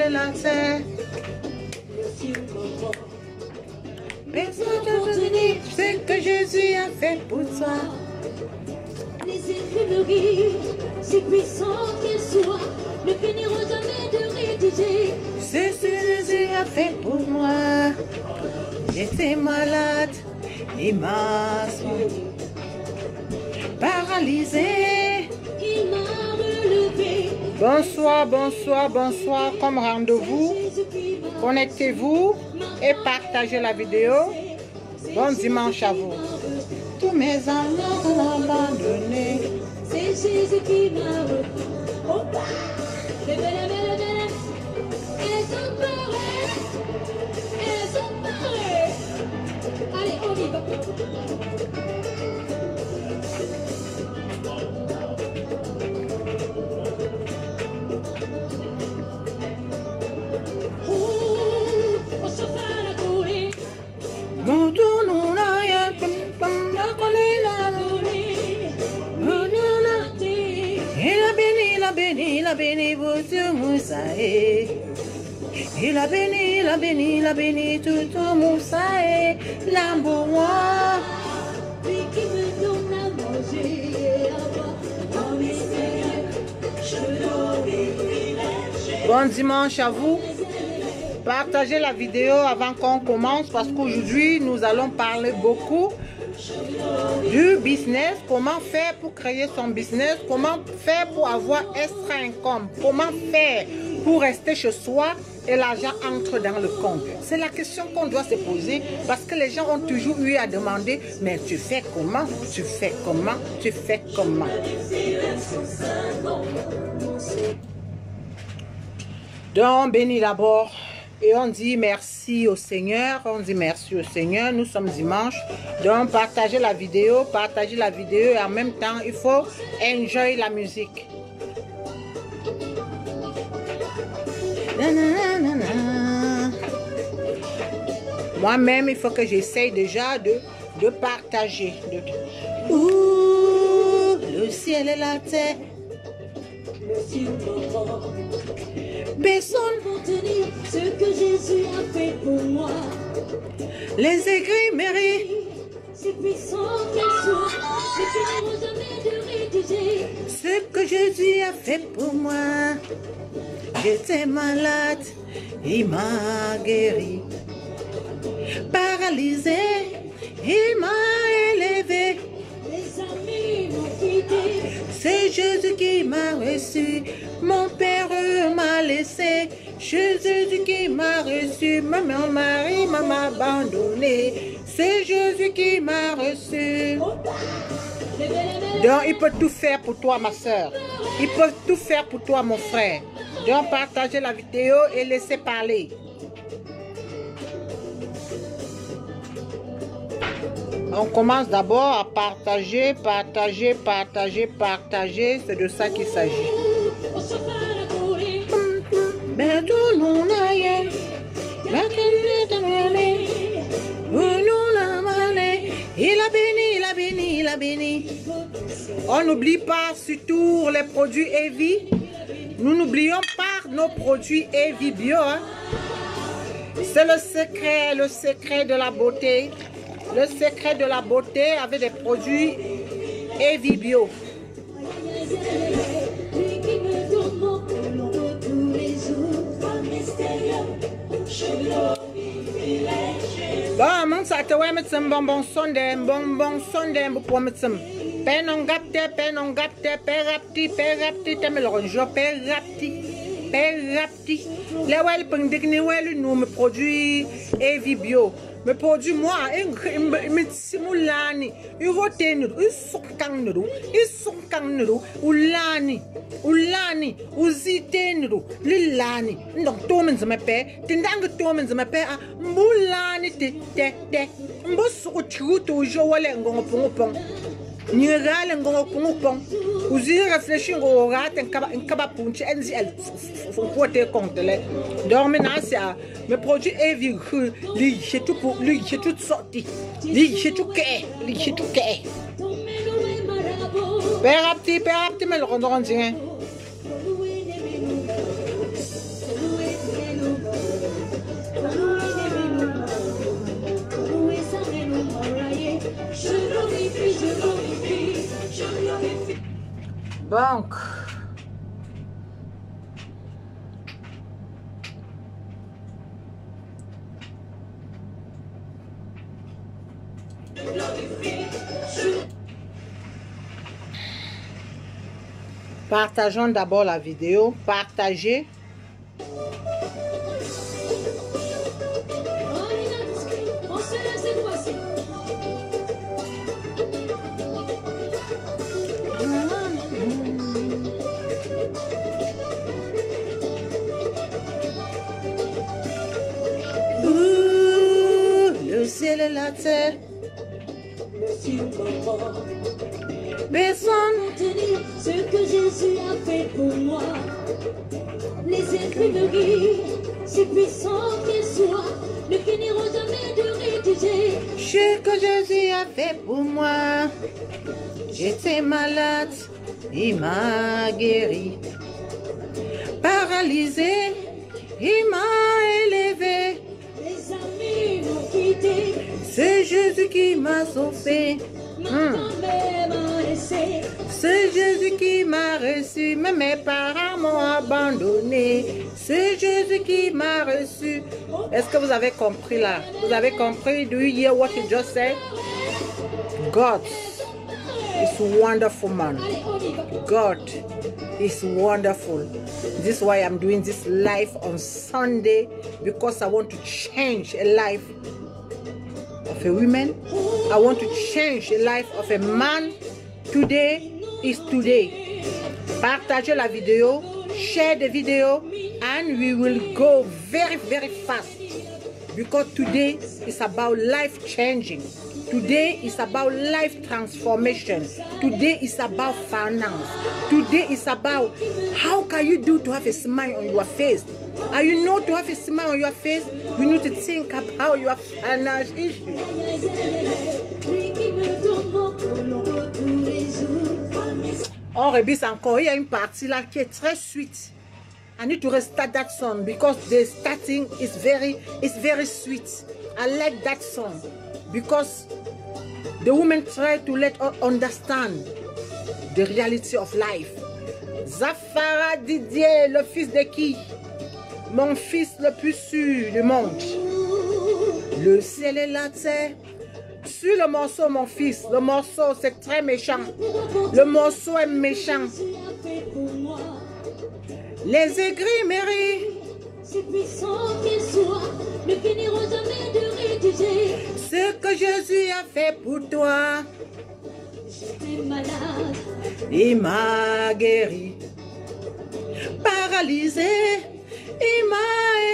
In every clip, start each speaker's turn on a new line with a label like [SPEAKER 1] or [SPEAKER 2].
[SPEAKER 1] et la terre. Personne ne te dit ce que Jésus a fait pour toi.
[SPEAKER 2] Les imprimeries, si puissantes qu'elles soient, ne finiront jamais de rédiger.
[SPEAKER 1] C'est ce que Jésus a fait pour moi. J'étais malade, il m'a soigné. Paralysé,
[SPEAKER 2] Il m'a relevé.
[SPEAKER 1] bonsoir, bonsoir, bonsoir. Comme rendez-vous, connectez-vous et partagez la vidéo. Bon dimanche à vous. Tous mes amis sont abandonnés.
[SPEAKER 2] C'est Jésus qui m'a relevé. Oh, bah. Levez, levez, levez. Elles ont pleuré. Elles ont pleuré. Allez, on y va.
[SPEAKER 1] Il a béni votre moussaï. Il a béni tout ton moussaï. L'amour.
[SPEAKER 2] Lui qui me donne à manger et à boire. Dans mes seigneurs, je
[SPEAKER 1] Bon dimanche à vous. Partagez la vidéo avant qu'on commence parce qu'aujourd'hui nous allons parler beaucoup du business, comment faire pour créer son business, comment faire pour avoir extra income, comment faire pour rester chez soi et l'argent entre dans le compte. C'est la question qu'on doit se poser parce que les gens ont toujours eu à demander, mais tu fais comment, tu fais comment, tu fais comment. Donc on bénit d'abord. Et on dit merci au Seigneur, nous sommes dimanche, donc partagez la vidéo et en même temps il faut enjoy la musique. Moi-même il faut que j'essaye déjà de partager. Ouh, le ciel et la terre. Personne
[SPEAKER 2] pour tenir ce que Jésus a fait pour moi.
[SPEAKER 1] Les écrits méritent.
[SPEAKER 2] Si puissant qu'elles soient, ne finiront jamais de rédiger.
[SPEAKER 1] Ce que Jésus a fait pour moi. J'étais malade, il m'a guéri. Paralysé, il m'a élevé.
[SPEAKER 2] Les amis m'ont quitté.
[SPEAKER 1] C'est Jésus qui m'a reçu. Mon père m'a laissé. C'est Jésus qui m'a reçu. Mon mari m'a abandonné. C'est Jésus qui m'a reçu. Donc il peut tout faire pour toi ma soeur. Il peut tout faire pour toi mon frère. Donc partagez la vidéo et laissez parler. On commence d'abord à partager. C'est de ça qu'il s'agit. Il a béni. On n'oublie pas surtout les produits Evi. Nous n'oublions pas nos produits Evi Bio. Hein. C'est le secret de la beauté. Le secret de la beauté avec des produits Evi Bio. Bon, ça te va mettre un bonbon sonde pour mettre ça. Penon gapte, perapti, te me le range, perapti. Les wèl pendigni wèl nous me produit Evi Bio. Me produit moi, me simulani, urotenu, isukangnu, ulani, uzitenu, lilani. Donc tout men me paie, tindang tout men me paie, mulani te, mbos uchu toujours wèl ngong. Ni real ngong uzi réfléchir au rat en kabapunchi enzi el fote compte le dorme na sia me produit Evi li j'ai tout sorti li j'ai tout que père à petit me le rendre. Donc, partageons d'abord la vidéo. Partagez.
[SPEAKER 2] On se laisse cette fois-ci.
[SPEAKER 1] Le ciel et la terre.
[SPEAKER 2] Monsieur Papa,
[SPEAKER 1] Personne.
[SPEAKER 2] tenir ce que Jésus a fait pour moi. Les imprimeries, si puissantes qu'elles soient, ne finiront jamais de rédiger.
[SPEAKER 1] Ce que Jésus a fait pour moi. J'étais malade, il m'a guéri. Paralysé, il m'a élevé.
[SPEAKER 2] Les amis m'ont quitté,
[SPEAKER 1] C'est Jésus qui m'a sauvé.
[SPEAKER 2] ma femme m'a laissé.
[SPEAKER 1] C'est Jésus qui m'a reçu, mais mes parents m'ont abandonné. C'est Jésus qui m'a reçu. Est-ce que vous avez compris là? Vous avez compris? Do you hear what he just said? God is wonderful, man.
[SPEAKER 2] Allez, on y va.
[SPEAKER 1] God is wonderful. This is why I'm doing this live on Sunday, because I want to change a life of a woman. I want to change the life of a man. Today is today. Partagez la vidéo, share the video, and we will go very, very fast. Because today is about life changing. Today is about life transformation. Today is about finance. Today is about how can you do to have a smile on your face. And you know, to have a smile on your face, you need to think about your finance issues.
[SPEAKER 2] Lui qui me donne mon prolonge tous les jours.
[SPEAKER 1] On rebise encore. Il y a une partie là qui est très sweet. I need to restart that song because the starting is very sweet. I like that song because the woman try to let us understand the reality of life. Zafara Didier, le fils de qui? Mon fils le plus sûr du monde. Le ciel et la terre. Sur le morceau, mon fils, le morceau c'est très méchant. Le morceau est méchant.
[SPEAKER 2] Jésus a fait pour moi.
[SPEAKER 1] Les aigris méritent.
[SPEAKER 2] Si puissants qu'ils soient, ne finiront jamais de rédiger.
[SPEAKER 1] Ce que Jésus a fait pour toi,
[SPEAKER 2] J'étais malade,
[SPEAKER 1] il m'a guéri. Paralysé, il m'a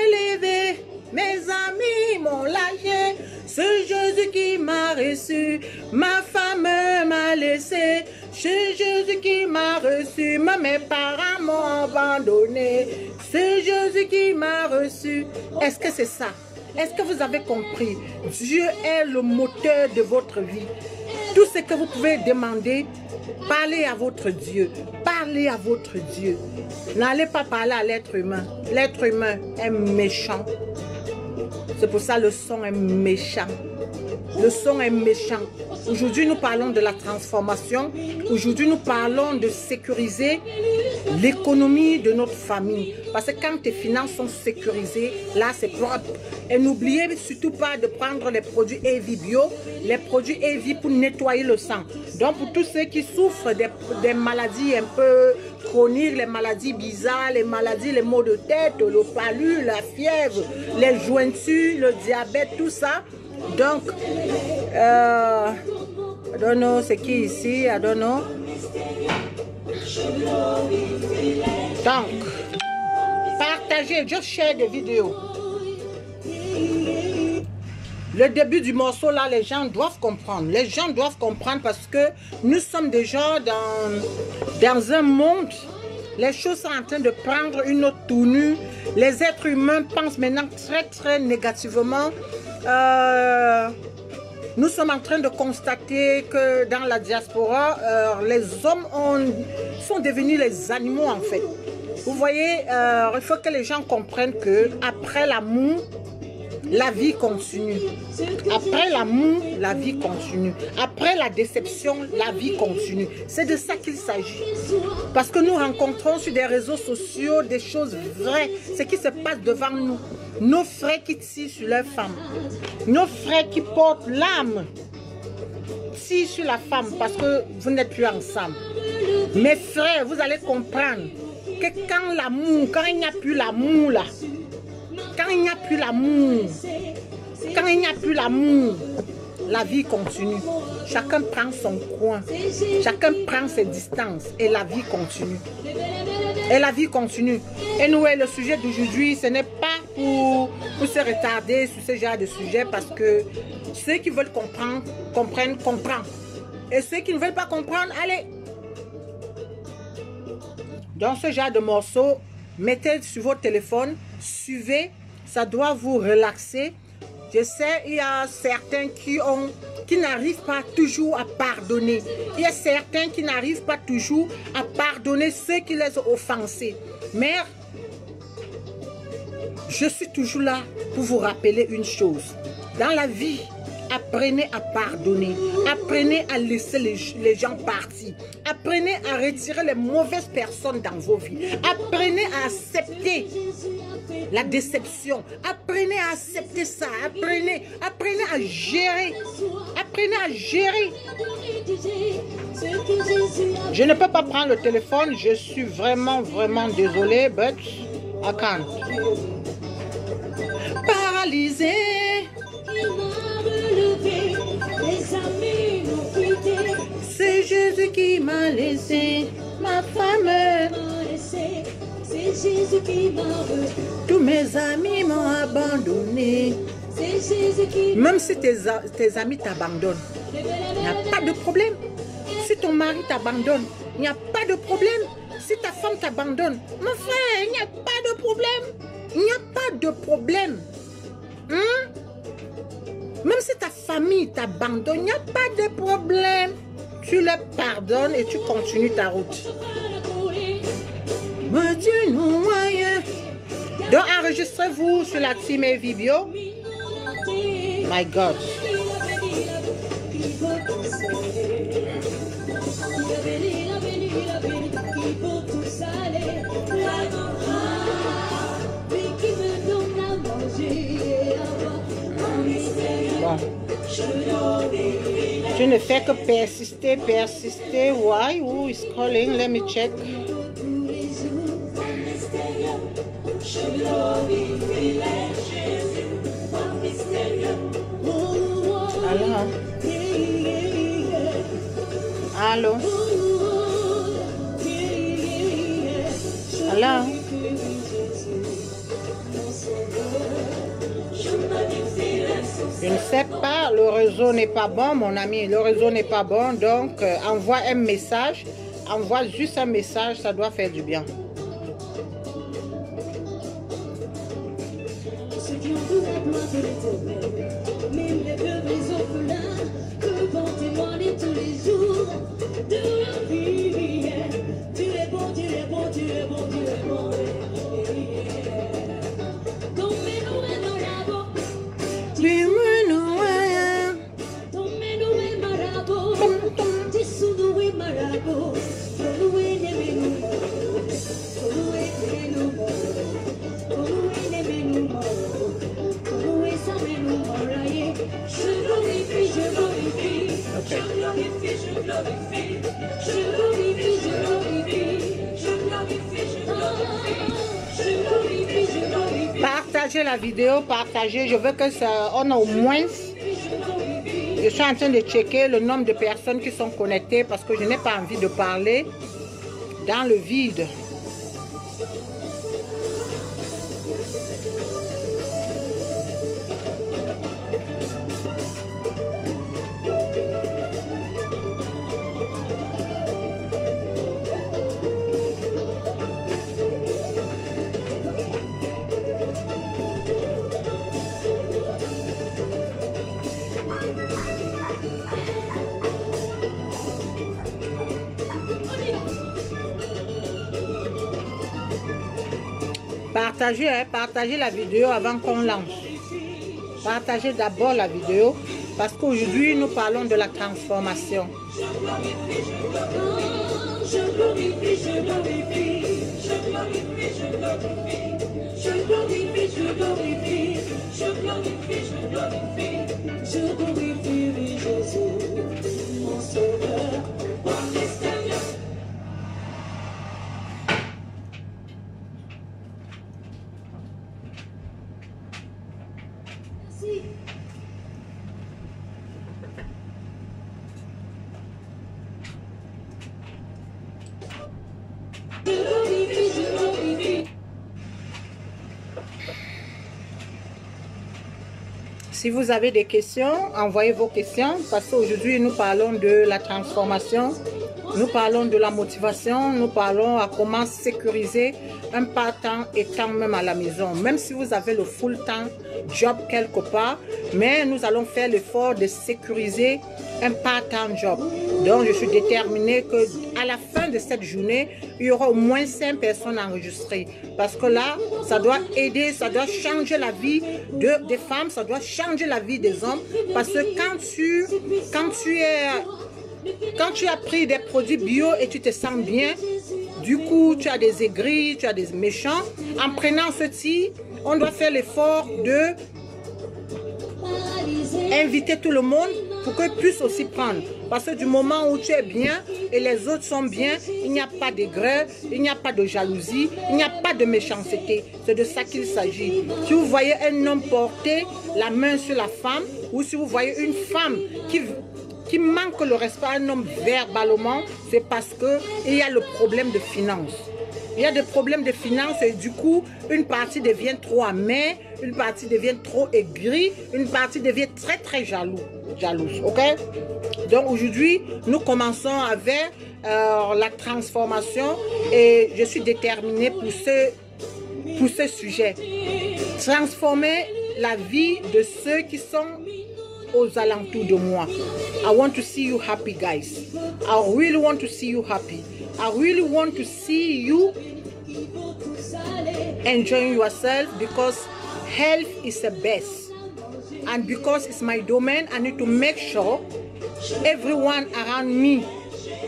[SPEAKER 1] élevé. Mes amis m'ont lâché. C'est Jésus qui m'a reçu. Ma femme m'a laissé. C'est Jésus qui m'a reçu. Mais mes parents m'ont abandonné. C'est Jésus qui m'a reçu. Est-ce que c'est ça? Est-ce que vous avez compris? Dieu est le moteur de votre vie. Tout ce que vous pouvez demander, parlez à votre Dieu. Parlez à votre Dieu. N'allez pas parler à l'être humain. L'être humain est méchant. C'est pour ça que le son est méchant. Le son est méchant. Aujourd'hui, nous parlons de la transformation. Aujourd'hui, nous parlons de sécuriser l'économie de notre famille. Parce que quand tes finances sont sécurisées, là, c'est propre. Et n'oubliez surtout pas de prendre les produits Evi Bio, les produits Evi pour nettoyer le sang. Donc, pour tous ceux qui souffrent des maladies un peu chroniques, les maladies bizarres, les maladies, les maux de tête, le palu, la fièvre, les jointures, le diabète, tout ça. Donc, I don't know, c'est qui ici? I don't know. Donc, partagez, just share des vidéos. Le début du morceau là, les gens doivent comprendre. Les gens doivent comprendre parce que nous sommes déjà dans un monde. Les choses sont en train de prendre une autre tournure. Les êtres humains pensent maintenant très très négativement. Nous sommes en train de constater que dans la diaspora, les hommes sont devenus les animaux en fait. Vous voyez, il faut que les gens comprennent que après l'amour, la vie continue. Après l'amour, la vie continue. Après la déception, la vie continue. C'est de ça qu'il s'agit. Parce que nous rencontrons sur des réseaux sociaux des choses vraies. Ce qui se passe devant nous. Nos frères qui tirent sur leurs femmes. Nos frères qui portent l'âme. Tirent sur la femme parce que vous n'êtes plus ensemble. Mes frères, vous allez comprendre que quand l'amour, quand il n'y a plus l'amour là, quand il n'y a plus l'amour, quand il n'y a plus l'amour, la vie continue. Chacun prend son coin, chacun prend ses distances et la vie continue. Et la vie continue. Et nous, le sujet d'aujourd'hui, ce n'est pas pour se retarder sur ce genre de sujet parce que ceux qui veulent comprendre, comprennent. Et ceux qui ne veulent pas comprendre, allez. Dans ce genre de morceaux, mettez sur votre téléphone, suivez, ça doit vous relaxer. Je sais, il y a certains qui n'arrivent pas toujours à pardonner. Il y a certains qui n'arrivent pas toujours à pardonner ceux qui les ont offensés. Mais je suis toujours là pour vous rappeler une chose. Dans la vie, apprenez à pardonner. Apprenez à laisser les gens partir. Apprenez à retirer les mauvaises personnes dans vos vies. Apprenez à accepter la déception. Apprenez à accepter ça. Apprenez à gérer. Apprenez à gérer. Je ne peux pas prendre le téléphone. Je suis vraiment désolée, but I can't. Paralysé. C'est Jésus qui m'a laissé, ma femme. C'est Jésus qui m'a rejeté. Tous mes amis m'ont abandonné. Même si tes amis t'abandonnent, il n'y a pas de problème. Si ton mari t'abandonne, il n'y a pas de problème. Si ta femme t'abandonne, mon frère, il n'y a pas de problème. Il n'y a pas de problème. Même si ta famille t'abandonne, il n'y a pas de problème. Tu les pardonnes et tu continues ta route. Donc enregistrez-vous sur la team Vibio. My God. Bon. Tu ne fais que persister. Why? Who is calling? Let me check. Allô? Allô? Je ne sais pas, le réseau n'est pas bon, mon ami, le réseau n'est pas bon, donc envoie un message, envoie juste un message, ça doit faire du bien. Partagez la vidéo, partagez. Je veux que ça, on a au moins. Je suis en train de checker le nombre de personnes qui sont connectées parce que je n'ai pas envie de parler dans le vide. Partagez la vidéo avant qu'on lance. Partagez d'abord la vidéo parce qu'aujourd'hui, nous parlons de la transformation.
[SPEAKER 2] Je glorifie, je glorifie, je glorifie, je glorifie, je glorifie, je glorifie, je glorifie, je glorifie, je glorifie, je glorifie Jésus, mon sauveur, mon mystérieux. Merci.
[SPEAKER 1] Si vous avez des questions, envoyez vos questions parce qu'aujourd'hui nous parlons de la transformation, nous parlons de la motivation, nous parlons à comment sécuriser un part-temps étant même à la maison. Même si vous avez le full-time job quelque part, mais nous allons faire l'effort de sécuriser un part-time job. Donc je suis déterminée qu'à la fin de cette journée, il y aura au moins 5 personnes enregistrées. Parce que là, ça doit aider, ça doit changer la vie des femmes, ça doit changer la vie des hommes. Parce que quand tu as pris des produits bio et tu te sens bien, du coup, tu as des aigris, tu as des méchants. En prenant ceci, on doit faire l'effort de inviter tout le monde pour qu'ils puissent aussi prendre. Parce que du moment où tu es bien et les autres sont bien, il n'y a pas d'aigreur, il n'y a pas de jalousie, il n'y a pas de méchanceté. C'est de ça qu'il s'agit. Si vous voyez un homme porter la main sur la femme, ou si vous voyez une femme qui manque le respect à un homme verbalement, c'est parce qu'il y a le problème de finances. Il y a des problèmes de finances et du coup, une partie devient trop amère, une partie devient trop aigrie, une partie devient très très jalouse. Ok? Donc aujourd'hui, nous commençons avec la transformation et je suis déterminée pour ce sujet. Transformer la vie de ceux qui sont aux alentours de moi. I want to see you happy, guys. I really want to see you happy. I really want to see you enjoying yourself because health is the best. And because it's my domain, I need to make sure everyone around me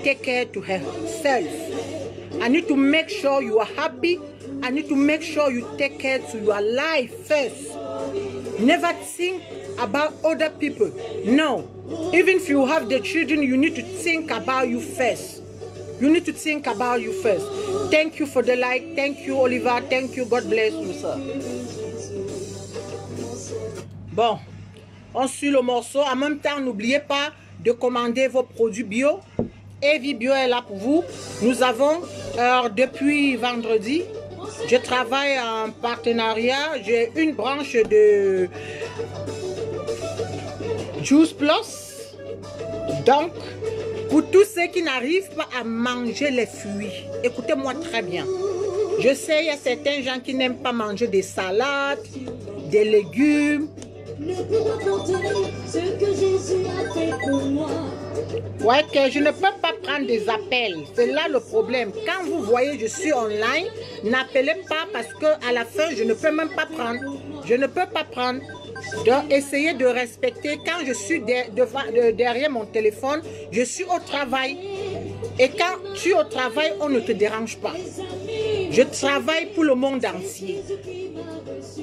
[SPEAKER 1] take care to herself. I need to make sure you are happy. I need to make sure you take care to your life first. Never think about other people. No. Even if you have the children, you need to think about you first. You need to think about you first. Thank you for the like. Thank you, Oliver. Thank you. God bless you, sir. Bon, on suit le morceau. En même temps, n'oubliez pas de commander vos produits bio. Evie Bio est là pour vous. Nous avons, depuis vendredi, je travaille en partenariat. J'ai une branche de Juice Plus. Donc, pour tous ceux qui n'arrivent pas à manger les fruits, écoutez-moi très bien. Je sais, il y a certains gens qui n'aiment pas manger des salades, des légumes. Ouais, que je ne peux pas prendre des appels. C'est là le problème. Quand vous voyez je suis online, n'appelez pas parce qu'à la fin, je ne peux même pas prendre. Je ne peux pas prendre. Donc, essayez de respecter. Quand je suis derrière mon téléphone, je suis au travail. Et quand tu es au travail, on ne te dérange pas. Je travaille pour le monde entier.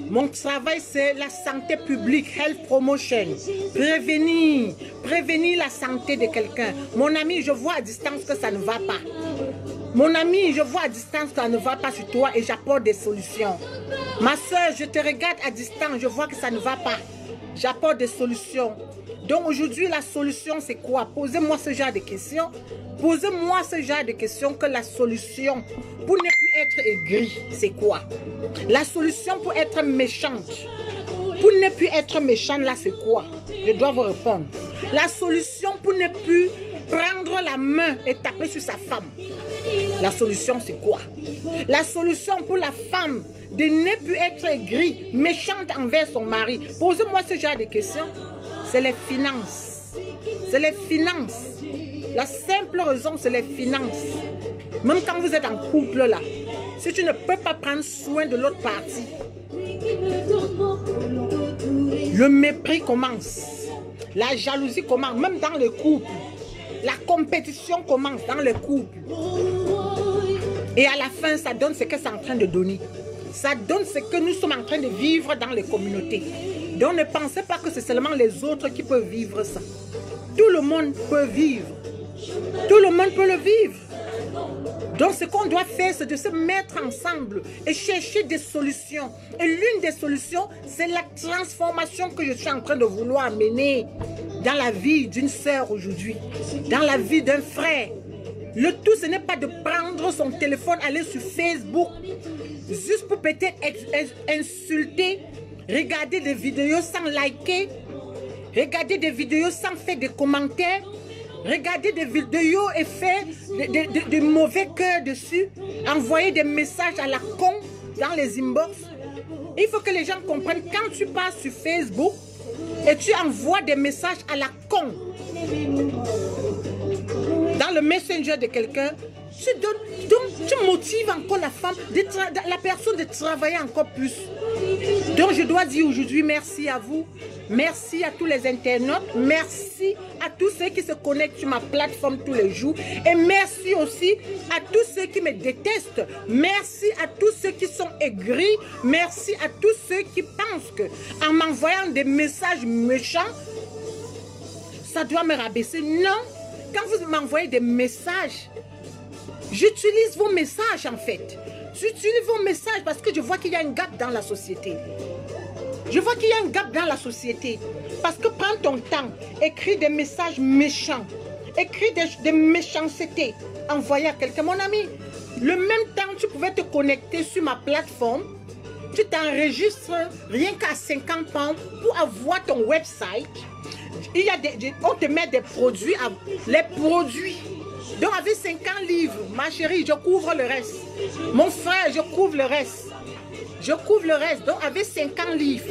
[SPEAKER 1] Mon travail, c'est la santé publique, health promotion. Prévenir la santé de quelqu'un. Mon ami, je vois à distance que ça ne va pas. Mon ami, je vois à distance que ça ne va pas sur toi et j'apporte des solutions. Ma soeur, je te regarde à distance, je vois que ça ne va pas. J'apporte des solutions. Donc aujourd'hui, la solution, c'est quoi? Posez-moi ce genre de questions. Posez-moi ce genre de questions que la solution pour ne plus être aigri, c'est quoi? La solution pour être méchante. Pour ne plus être méchante, là, c'est quoi? Je dois vous répondre. La solution pour ne plus prendre la main et taper sur sa femme. La solution, c'est quoi? La solution pour la femme de ne plus être aigrie, méchante envers son mari. Posez-moi ce genre de questions. C'est les finances. C'est les finances. La simple raison, c'est les finances. Même quand vous êtes en couple là, si tu ne peux pas prendre soin de l'autre partie, Le mépris commence. La jalousie commence, même dans le couple. La compétition commence dans le couple. Et à la fin, ça donne ce que c'est en train de donner. Ça donne ce que nous sommes en train de vivre dans les communautés. Donc ne pensez pas que c'est seulement les autres qui peuvent vivre ça. Tout le monde peut vivre. Tout le monde peut le vivre. Donc ce qu'on doit faire, c'est de se mettre ensemble et chercher des solutions. Et l'une des solutions, c'est la transformation que je suis en train de vouloir amener dans la vie d'une sœur aujourd'hui, dans la vie d'un frère. Le tout, ce n'est pas de prendre son téléphone, aller sur Facebook, juste pour peut-être insulter, regarder des vidéos sans liker, regarder des vidéos sans faire des commentaires, regarder des vidéos et faire de mauvais cœurs dessus, envoyer des messages à la con dans les inbox. Il faut que les gens comprennent, quand tu passes sur Facebook et tu envoies des messages à la con dans le messenger de quelqu'un, tu motives encore la femme, la personne de travailler encore plus. Donc je dois dire aujourd'hui merci à vous, merci à tous les internautes, merci à tous ceux qui se connectent sur ma plateforme tous les jours et merci aussi à tous ceux qui me détestent, merci à tous ceux qui sont aigris, merci à tous ceux qui pensent que en m'envoyant des messages méchants, ça doit me rabaisser. Non, quand vous m'envoyez des messages, j'utilise vos messages en fait. J'utilise vos messages parce que je vois qu'il y a un gap dans la société. Je vois qu'il y a un gap dans la société. Parce que prends ton temps, écris des messages méchants, écris des méchancetés, envoyer à quelqu'un. Mon ami, le même temps tu pouvais te connecter sur ma plateforme, tu t'enregistres rien qu'à 50 pounds pour avoir ton website. Il y a on te met des produits, les produits. Donc avec 50 livres, ma chérie, je couvre le reste. Mon frère, je couvre le reste. Je couvre le reste. Donc avec 50 livres,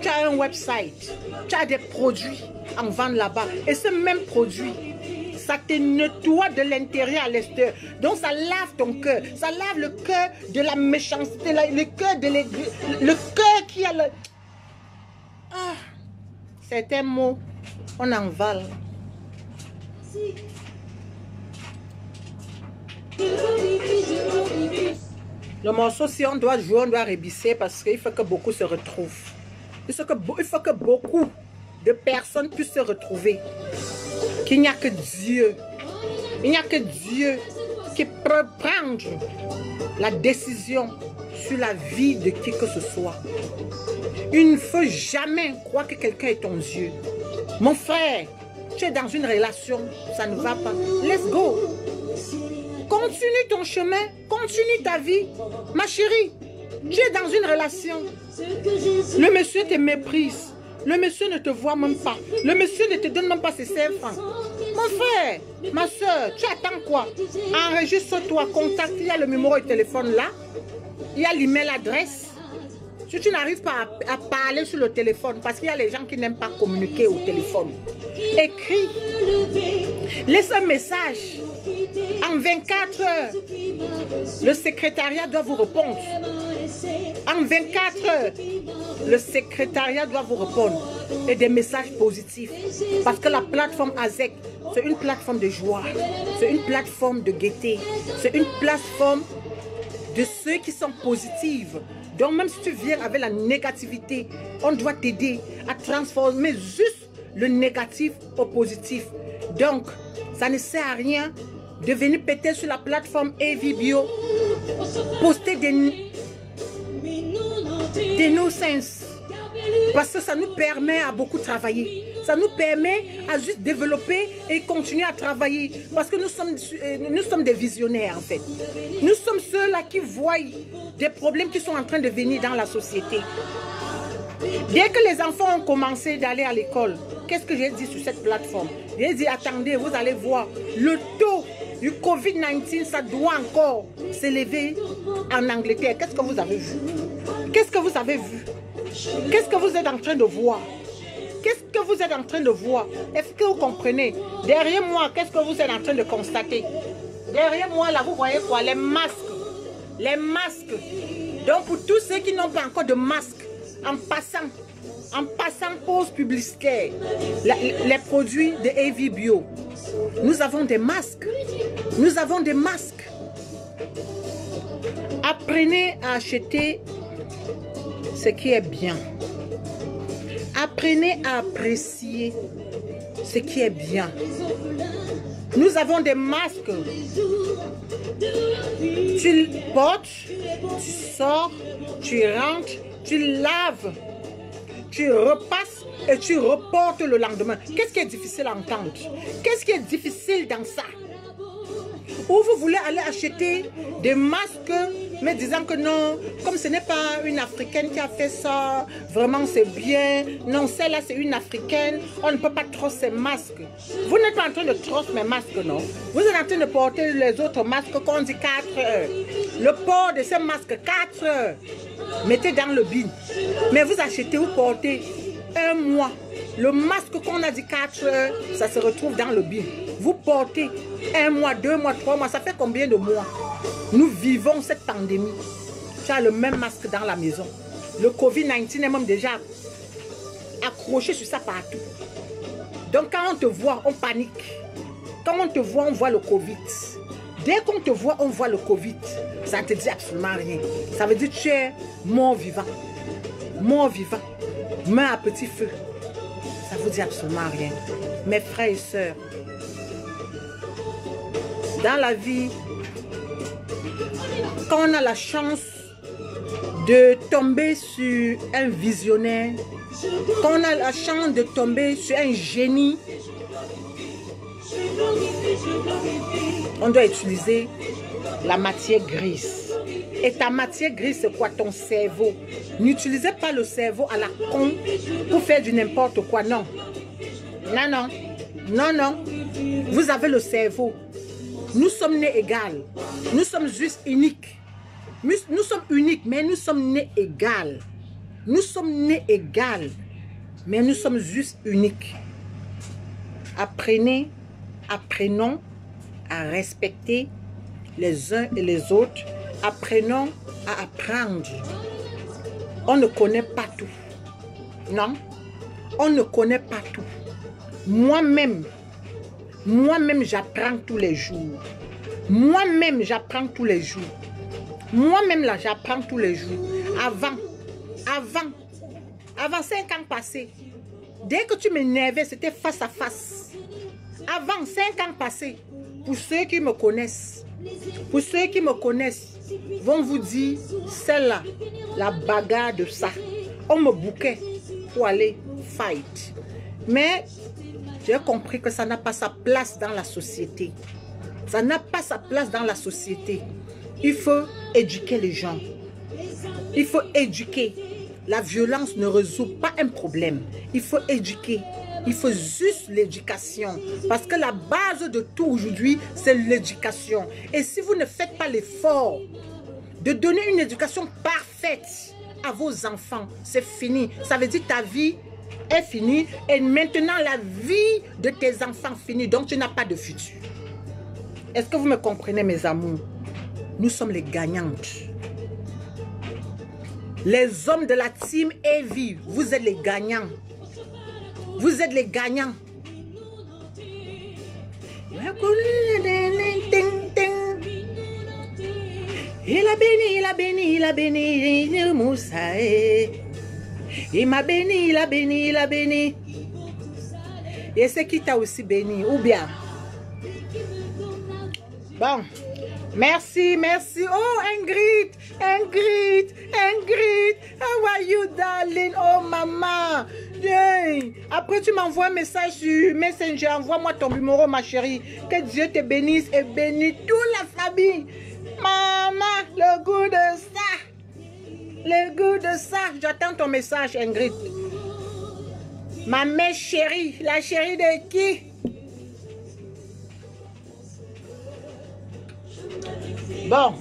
[SPEAKER 1] tu as un website, tu as des produits en vente là-bas. Et ce même produit, ça te nettoie de l'intérieur à l'extérieur. Donc ça lave ton cœur. Ça lave le cœur de la méchanceté, le cœur de l'église, le cœur qui a le... Ah, c'est un mot, on en vale. Le morceau, si on doit jouer, on doit rébisser parce qu'il faut que beaucoup se retrouvent. Il faut que beaucoup de personnes puissent se retrouver. Qu'il n'y a que Dieu. Il n'y a que Dieu qui peut prendre la décision sur la vie de qui que ce soit. Il ne faut jamais croire que quelqu'un est ton Dieu. Mon frère, tu es dans une relation, ça ne va pas. Let's go. Continue ton chemin, continue ta vie. Ma chérie, tu es dans une relation. Le monsieur te méprise. Le monsieur ne te voit même pas. Le monsieur ne te donne même pas ses 5 francs. Mon frère, ma soeur, tu attends quoi? Enregistre-toi, contacte. Il y a le numéro de téléphone là. Il y a l'email adresse. Si tu n'arrives pas à parler sur le téléphone, parce qu'il y a les gens qui n'aiment pas communiquer au téléphone, écris. Laisse un message. En 24 heures, le secrétariat doit vous répondre. En 24 heures, le secrétariat doit vous répondre. Et des messages positifs. Parce que la plateforme AZEC, c'est une plateforme de joie. C'est une plateforme de gaieté. C'est une plateforme de ceux qui sont positifs. Donc même si tu viens avec la négativité, on doit t'aider à transformer juste le négatif au positif. Donc, ça ne sert à rien de venir péter sur la plateforme AVBio, poster des no-sense. Parce que ça nous permet à beaucoup travailler. Ça nous permet à juste développer et continuer à travailler. Parce que nous sommes des visionnaires en fait. Nous sommes ceux-là qui voient des problèmes qui sont en train de venir dans la société. Dès que les enfants ont commencé d'aller à l'école, qu'est-ce que j'ai dit sur cette plateforme? J'ai dit attendez, vous allez voir, le taux du Covid-19, ça doit encore s'élever en Angleterre. Qu'est-ce que vous avez vu? Qu'est-ce que vous avez vu? Qu'est-ce que vous êtes en train de voir? Qu'est-ce que vous êtes en train de voir? Est-ce que vous comprenez? Derrière moi, qu'est-ce que vous êtes en train de constater? Derrière moi, là, vous voyez quoi? Les masques. Les masques. Donc, pour tous ceux qui n'ont pas encore de masque, en passant, en passant pause publicitaire, les produits de AV Bio. Nous avons des masques. Nous avons des masques. Apprenez à acheter ce qui est bien. Apprenez à apprécier ce qui est bien. Nous avons des masques. Tu le portes, tu sors, tu rentres, tu laves, tu repasses et tu reportes le lendemain. Qu'est-ce qui est difficile à entendre? Qu'est-ce qui est difficile dans ça? Ou vous voulez aller acheter des masques, mais disant que non, comme ce n'est pas une Africaine qui a fait ça, vraiment c'est bien. Non, celle-là c'est une Africaine, on ne peut pas trosser ces masques. Vous n'êtes pas en train de trosser mes masques, non. Vous êtes en train de porter les autres masques qu'on dit 4 heures. Le port de ces masques, 4 heures. Mettez dans le bin. Mais vous achetez, vous portez un mois. Le masque qu'on a dit 4 heures, ça se retrouve dans le bin. Vous portez 1 mois, 2 mois, 3 mois, ça fait combien de mois? Nous vivons cette pandémie. Tu as le même masque dans la maison. Le Covid-19 est même déjà accroché sur ça partout. Donc quand on te voit, on panique. Quand on te voit, on voit le Covid. Dès qu'on te voit, on voit le Covid. Ça ne te dit absolument rien. Ça veut dire que tu es mort vivant. Mort vivant. Main à petit feu. Ça ne vous dit absolument rien. Mes frères et sœurs, dans la vie, quand on a la chance de tomber sur un visionnaire, quand on a la chance de tomber sur un génie, on doit utiliser la matière grise. Et ta matière grise, c'est quoi? Ton cerveau. N'utilisez pas le cerveau à la con pour faire du n'importe quoi. Non. Non, non. Non, non. Vous avez le cerveau. Nous sommes nés égales. Nous sommes juste uniques. Nous sommes uniques, mais nous sommes nés égales. Nous sommes nés égales, mais nous sommes juste uniques. Apprenons à respecter les uns et les autres. Apprenons à apprendre. On ne connaît pas tout. Non, on ne connaît pas tout. Moi-même, j'apprends tous les jours. Moi-même, j'apprends tous les jours. Moi-même, là, j'apprends tous les jours. Avant 5 ans passés, dès que tu m'énervais, c'était face à face. Avant 5 ans passés, pour ceux qui me connaissent, vont vous dire, celle-là, la bagarre de ça. On me bouquait pour aller fight. Mais j'ai compris que ça n'a pas sa place dans la société. Ça n'a pas sa place dans la société. Il faut éduquer les gens. Il faut éduquer. La violence ne résout pas un problème. Il faut éduquer. Il faut juste l'éducation. Parce que la base de tout aujourd'hui, c'est l'éducation. Et si vous ne faites pas l'effort de donner une éducation parfaite à vos enfants, c'est fini. Ça veut dire que ta vie est finie. Et maintenant, la vie de tes enfants finit. Donc, tu n'as pas de futur. Est-ce que vous me comprenez, mes amours? Nous sommes les gagnantes. Les hommes de la team AV, vous êtes les gagnants. Vous êtes les gagnants. Il a béni, Moussa. Il m'a béni, il a béni. Et c'est qui t'a aussi béni, ou bien? Bon. Merci. Oh, Ingrid. How are you, darling? Oh, maman. Bien. Après, tu m'envoies un message sur Messenger. Envoie-moi ton numéro, ma chérie. Que Dieu te bénisse et bénisse toute la famille. Maman, le goût de ça. J'attends ton message, Ingrid. Ma mère chérie. La chérie de qui? Bon,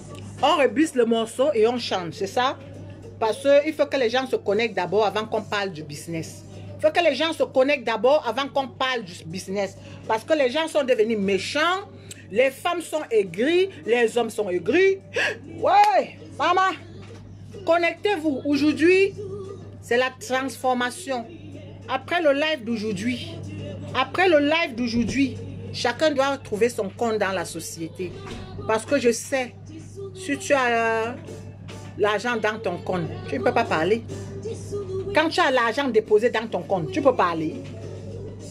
[SPEAKER 1] on rebisse le morceau et on chante, c'est ça? Parce qu'il faut que les gens se connectent d'abord avant qu'on parle du business. Il faut que les gens se connectent d'abord avant qu'on parle du business. Parce que les gens sont devenus méchants, les femmes sont aigries, les hommes sont aigris. Ouais, maman, connectez-vous. Aujourd'hui, c'est la transformation. Après le live d'aujourd'hui, chacun doit trouver son compte dans la société. Parce que je sais, si tu as l'argent dans ton compte, tu ne peux pas parler. Quand tu as l'argent déposé dans ton compte, tu peux parler.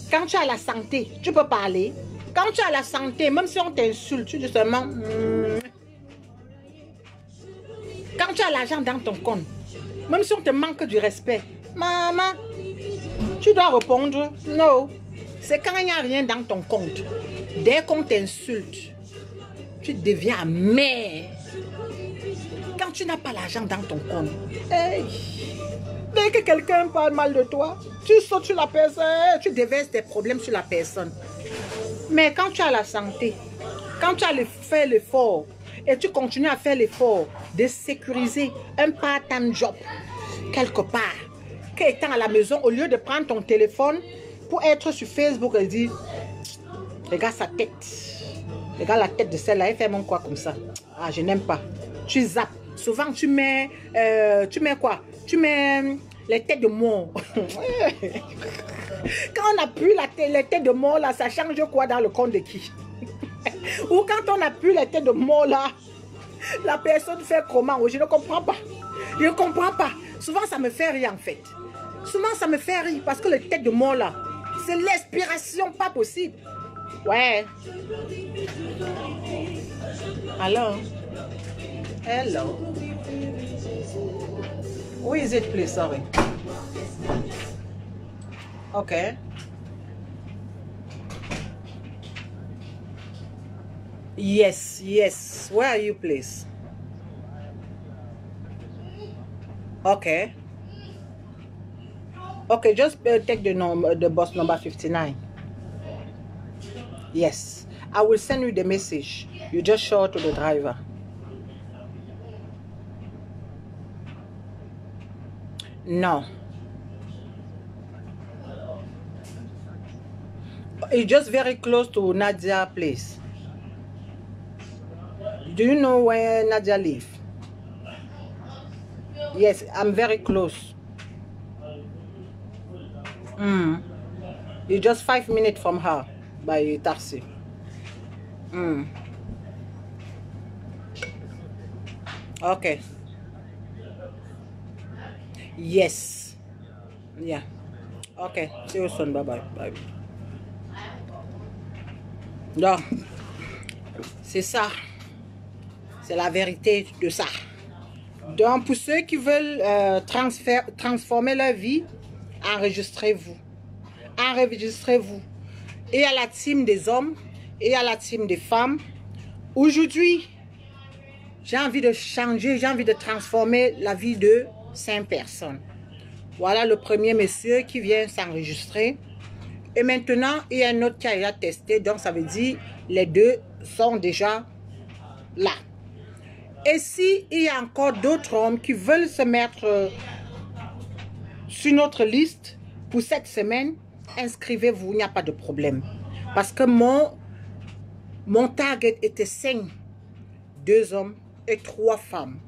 [SPEAKER 1] Quand tu as la santé, tu peux parler. Quand tu as la santé, même si on t'insulte, tu dis seulement... Quand tu as l'argent dans ton compte, même si on te manque du respect, maman, tu dois répondre non. C'est quand il n'y a rien dans ton compte. Dès qu'on t'insulte, tu deviens amer. Quand tu n'as pas l'argent dans ton compte, hey, dès que quelqu'un parle mal de toi, tu sautes sur la personne, tu déverses tes problèmes sur la personne. Mais quand tu as la santé, quand tu as fait l'effort, et tu continues à faire l'effort de sécuriser un part-time job quelque part, qu'étant à la maison, au lieu de prendre ton téléphone pour être sur Facebook et dire, regarde sa tête, regarde la tête de celle-là, elle fait mon quoi comme ça. Ah, je n'aime pas. Tu zappes. Souvent, tu mets quoi? Tu mets les têtes de mort. Quand on n'a plus les têtes de mort, là, ça change quoi dans le compte de qui? Ou quand on n'a plus les têtes de mort, là, la personne fait comment? Je ne comprends pas. Je ne comprends pas. Souvent, ça me fait rire, en fait. Souvent, ça me fait rire parce que les têtes de mort, là, c'est l'inspiration, pas possible. Ouais. Alors? Hello. Who is it, please? Sorry. Okay. Yes, yes. Where are you, please? Okay. Okay, just take the bus number 59. Yes. I will send you the message. You just show it to the driver. No. It's just very close to Nadia's place. Do you know where Nadia lives? Yes, I'm very close. It's just 5 minutes from her by taxi. Okay. Yes. Yeah. Okay. See you soon. Bye-bye. Bye. Donc, c'est ça. C'est la vérité de ça. Donc, pour ceux qui veulent transformer leur vie, enregistrez-vous. Enregistrez-vous. Et à la team des hommes, et à la team des femmes. Aujourd'hui, j'ai envie de changer, j'ai envie de transformer la vie de 5 personnes. Voilà le premier monsieur qui vient s'enregistrer. Et maintenant, il y a un autre qui a déjà testé. Donc, ça veut dire les deux sont déjà là. Et s'il y a encore d'autres hommes qui veulent se mettre sur notre liste pour cette semaine, inscrivez-vous, il n'y a pas de problème. Parce que mon target était 5, 2 hommes et 3 femmes.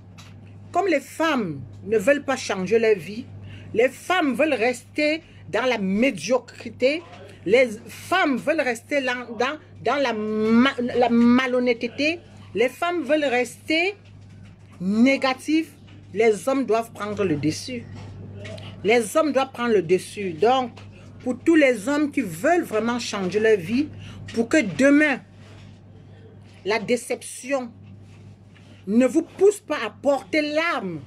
[SPEAKER 1] Comme les femmes ne veulent pas changer leur vie, les femmes veulent rester dans la médiocrité, les femmes veulent rester dans la malhonnêteté, les femmes veulent rester négatives, les hommes doivent prendre le dessus. Les hommes doivent prendre le dessus. Donc, pour tous les hommes qui veulent vraiment changer leur vie, pour que demain, la déception ne vous pousse pas à porter l'arme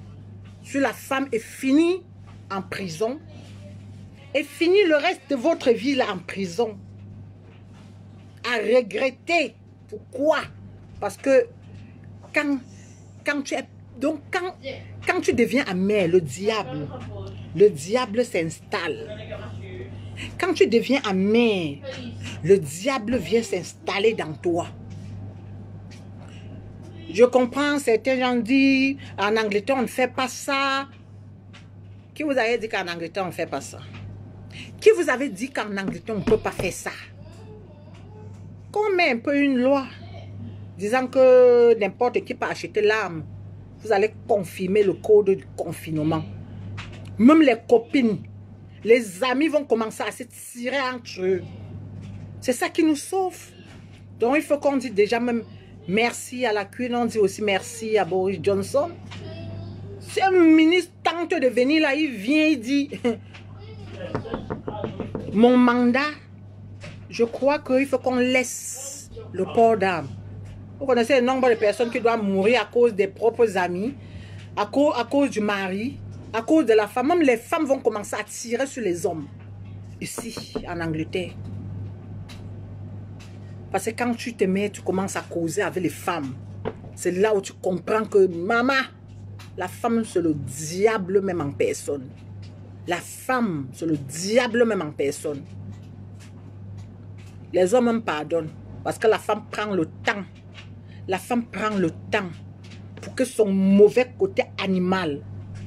[SPEAKER 1] sur la femme et finir en prison, et finir le reste de votre vie là en prison, à regretter. Pourquoi? Parce que quand tu deviens amer, le diable s'installe. Quand tu deviens amer, le diable vient s'installer dans toi. Je comprends, certains gens disent, en Angleterre, on ne fait pas ça. Qui vous avait dit qu'en Angleterre, on ne fait pas ça? Qui vous avait dit qu'en Angleterre, on ne peut pas faire ça? Qu'on met un peu une loi disant que n'importe qui peut acheter l'arme, vous allez confirmer le code du confinement. Même les copines, les amis vont commencer à se tirer entre eux. C'est ça qui nous sauve. Donc il faut qu'on dise déjà même merci à la Queen, on dit aussi merci à Boris Johnson. Si un ministre tente de venir là, il vient, il dit mon mandat, je crois qu'il faut qu'on laisse le port d'armes. Vous connaissez le nombre de personnes qui doivent mourir à cause des propres amis, à cause du mari, à cause de la femme. Même les femmes vont commencer à tirer sur les hommes. Ici, en Angleterre. Parce que quand tu te mets, tu commences à causer avec les femmes. C'est là où tu comprends que, maman, la femme, c'est le diable même en personne. La femme, c'est le diable même en personne. Les hommes me pardonnent. Parce que la femme prend le temps. La femme prend le temps pour que son mauvais côté animal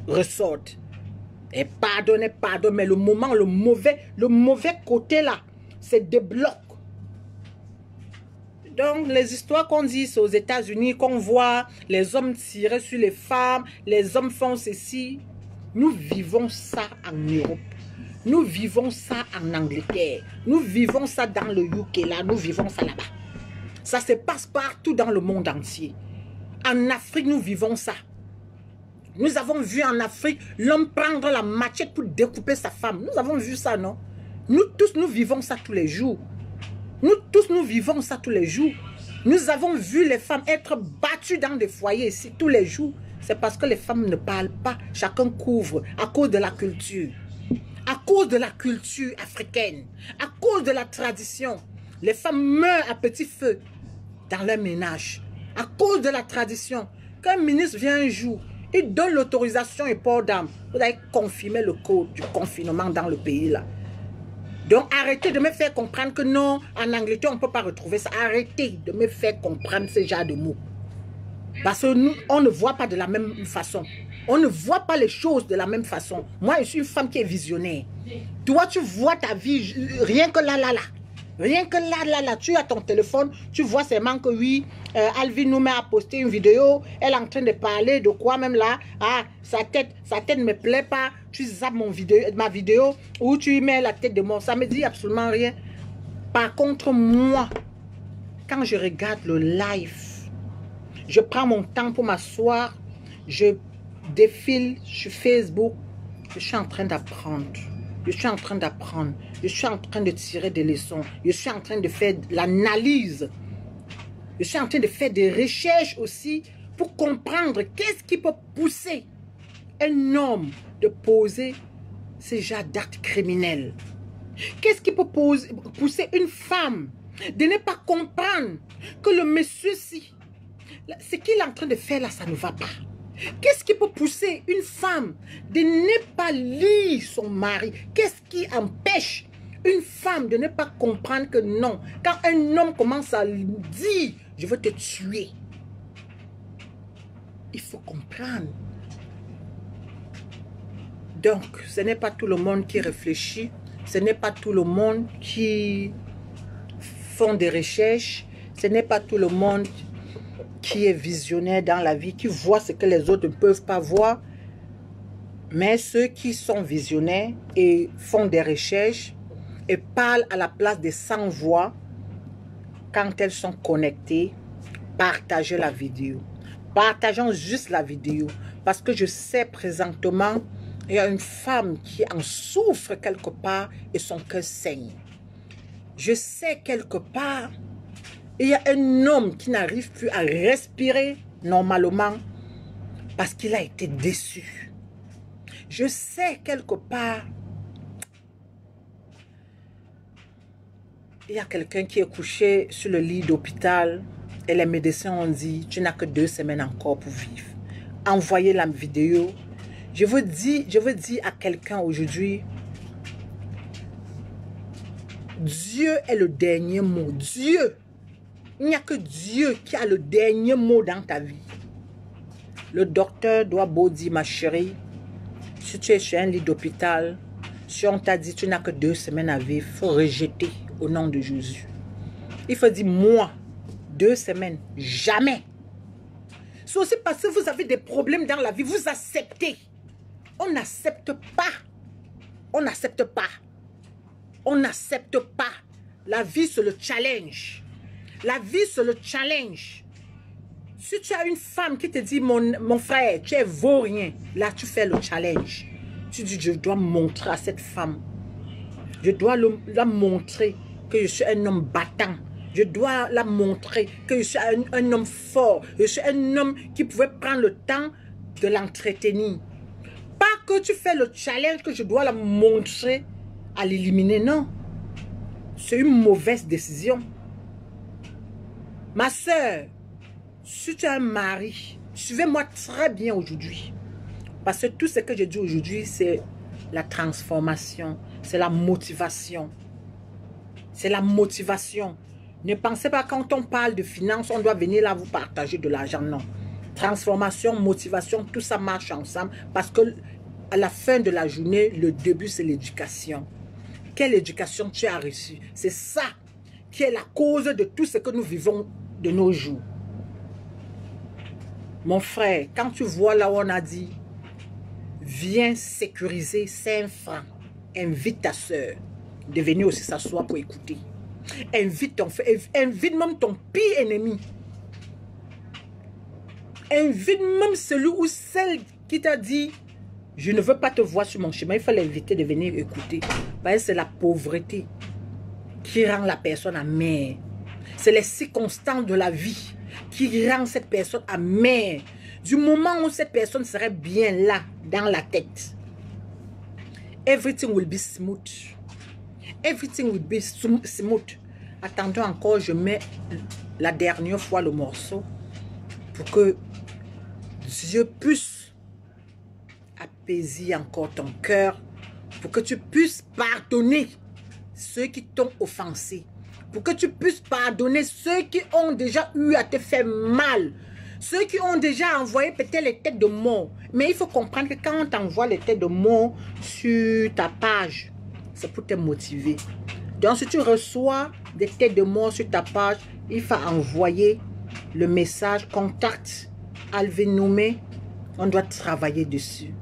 [SPEAKER 1] ressorte. Et pardonne, mais le moment, le mauvais côté là, se débloque. Donc, les histoires qu'on dit aux États-Unis, qu'on voit les hommes tirer sur les femmes, les hommes font ceci. Nous vivons ça en Europe. Nous vivons ça en Angleterre. Nous vivons ça dans le UK là. Nous vivons ça là-bas. Ça se passe partout dans le monde entier. En Afrique, nous vivons ça. Nous avons vu en Afrique l'homme prendre la machette pour découper sa femme. Nous avons vu ça, non? Nous tous, nous vivons ça tous les jours. Nous tous, nous vivons ça tous les jours. Nous avons vu les femmes être battues dans des foyers ici tous les jours. C'est parce que les femmes ne parlent pas. Chacun couvre à cause de la culture. À cause de la culture africaine. À cause de la tradition. Les femmes meurent à petit feu dans leur ménage. À cause de la tradition. Quand un ministre vient un jour, il donne l'autorisation et port d'armes. Vous allez confirmer le code du confinement dans le pays là. Donc arrêtez de me faire comprendre que non, en Angleterre on ne peut pas retrouver ça. Arrêtez de me faire comprendre ce genre de mots. Parce que nous, on ne voit pas de la même façon. On ne voit pas les choses de la même façon. Moi, je suis une femme qui est visionnaire. Toi, tu vois ta vie, rien que là. Rien que là, tu as ton téléphone, tu vois seulement que oui, Alvin Noumé a posté une vidéo, elle est en train de parler de quoi même là, ah, sa tête ne me plaît pas, tu zappes ma vidéo, ou tu y mets la tête de moi, ça me dit absolument rien. Par contre, moi, quand je regarde le live, je prends mon temps pour m'asseoir, je défile sur Facebook, je suis en train d'apprendre. Je suis en train d'apprendre. Je suis en train de tirer des leçons. Je suis en train de faire de l'analyse. Je suis en train de faire des recherches aussi pour comprendre qu'est-ce qui peut pousser un homme de poser ce genre d'actes criminels. Qu'est-ce qui peut pousser une femme de ne pas comprendre que le monsieur-ci, ce qu'il est en train de faire là, ça ne va pas. Qu'est-ce qui peut pousser une femme de ne pas lire son mari? Qu'est-ce qui empêche une femme de ne pas comprendre que non? Quand un homme commence à dire « je veux te tuer », il faut comprendre. Donc, ce n'est pas tout le monde qui réfléchit. Ce n'est pas tout le monde qui font des recherches. Ce n'est pas tout le monde qui est visionnaire dans la vie, qui voit ce que les autres ne peuvent pas voir. Mais ceux qui sont visionnaires et font des recherches et parlent à la place des sans-voix, quand elles sont connectées, partagez la vidéo. Partageons juste la vidéo. Parce que je sais présentement, il y a une femme qui en souffre quelque part et son cœur saigne. Je sais quelque part, il y a un homme qui n'arrive plus à respirer normalement parce qu'il a été déçu. Je sais quelque part, il y a quelqu'un qui est couché sur le lit d'hôpital et les médecins ont dit, tu n'as que 2 semaines encore pour vivre. Envoyez la vidéo. Je veux dire à quelqu'un aujourd'hui, Dieu est le dernier mot. Dieu. Il n'y a que Dieu qui a le dernier mot dans ta vie. Le docteur doit beau dire, ma chérie, si tu es sur un lit d'hôpital, si on t'a dit tu n'as que 2 semaines à vivre, il faut rejeter au nom de Jésus. Il faut dire, moi, 2 semaines, jamais. C'est aussi parce que vous avez des problèmes dans la vie, vous acceptez. On n'accepte pas. On n'accepte pas. On n'accepte pas. La vie, c'est le challenge. La vie, c'est le challenge. Si tu as une femme qui te dit, mon frère, tu es vaurien, là, tu fais le challenge. Tu dis, je dois montrer à cette femme. Je dois la montrer que je suis un homme battant. Je dois la montrer que je suis un homme fort. Je suis un homme qui pouvait prendre le temps de l'entretenir. Pas que tu fais le challenge que je dois la montrer à l'éliminer, non. C'est une mauvaise décision. Ma soeur, si tu as un mari, suivez-moi très bien aujourd'hui. Parce que tout ce que je dis aujourd'hui, c'est la transformation, c'est la motivation. C'est la motivation. Ne pensez pas quand on parle de finances, on doit venir là vous partager de l'argent, non. Transformation, motivation, tout ça marche ensemble parce que à la fin de la journée, le début c'est l'éducation. Quelle éducation tu as reçue? C'est ça qui est la cause de tout ce que nous vivons de nos jours. Mon frère, quand tu vois là où on a dit, viens sécuriser 5 francs, invite ta soeur de venir aussi s'asseoir pour écouter. Invite ton frère, invite même ton pire ennemi. Invite même celui ou celle qui t'a dit, je ne veux pas te voir sur mon chemin. Il faut l'inviter de venir écouter. C'est la pauvreté qui rend la personne amère. C'est les circonstances de la vie qui rend cette personne amère. Du moment où cette personne serait bien là, dans la tête, everything will be smooth. Everything will be smooth. Attendons encore, je mets la dernière fois le morceau pour que Dieu puisse apaiser encore ton cœur, pour que tu puisses pardonner ceux qui t'ont offensé, pour que tu puisses pardonner ceux qui ont déjà eu à te faire mal, ceux qui ont déjà envoyé peut-être les têtes de mort. Mais il faut comprendre que quand on t'envoie les têtes de mort sur ta page, c'est pour te motiver. Donc si tu reçois des têtes de mort sur ta page, il faut envoyer le message contact Alvin Noumé. On doit travailler dessus.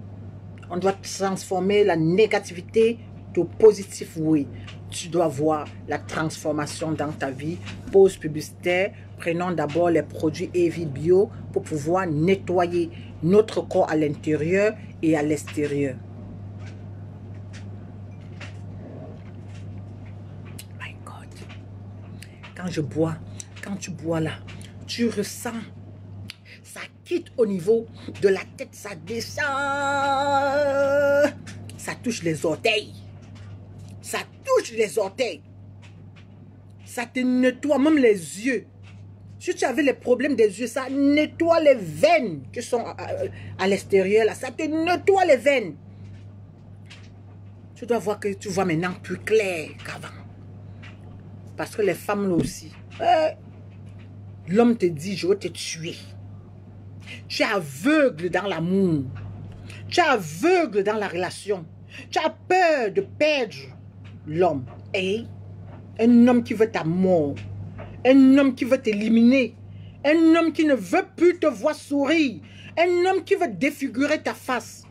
[SPEAKER 1] On doit transformer la négativité au positif, oui. Tu dois voir la transformation dans ta vie. Pause publicitaire. Prenons d'abord les produits Evi Bio pour pouvoir nettoyer notre corps à l'intérieur et à l'extérieur. My God. Quand tu bois là, tu ressens, ça quitte au niveau de la tête, ça descend, ça touche les orteils. Ça touche les orteils. Ça te nettoie même les yeux. Si tu avais les problèmes des yeux, ça nettoie les veines qui sont à l'extérieur. Là, ça te nettoie les veines. Tu dois voir que tu vois maintenant plus clair qu'avant. Parce que les femmes là aussi. L'homme te dit, je vais te tuer. Tu es aveugle dans l'amour. Tu es aveugle dans la relation. Tu as peur de perdre l'homme. Et un homme qui veut ta mort. Un homme qui veut t'éliminer. Un homme qui ne veut plus te voir sourire. Un homme qui veut défigurer ta face.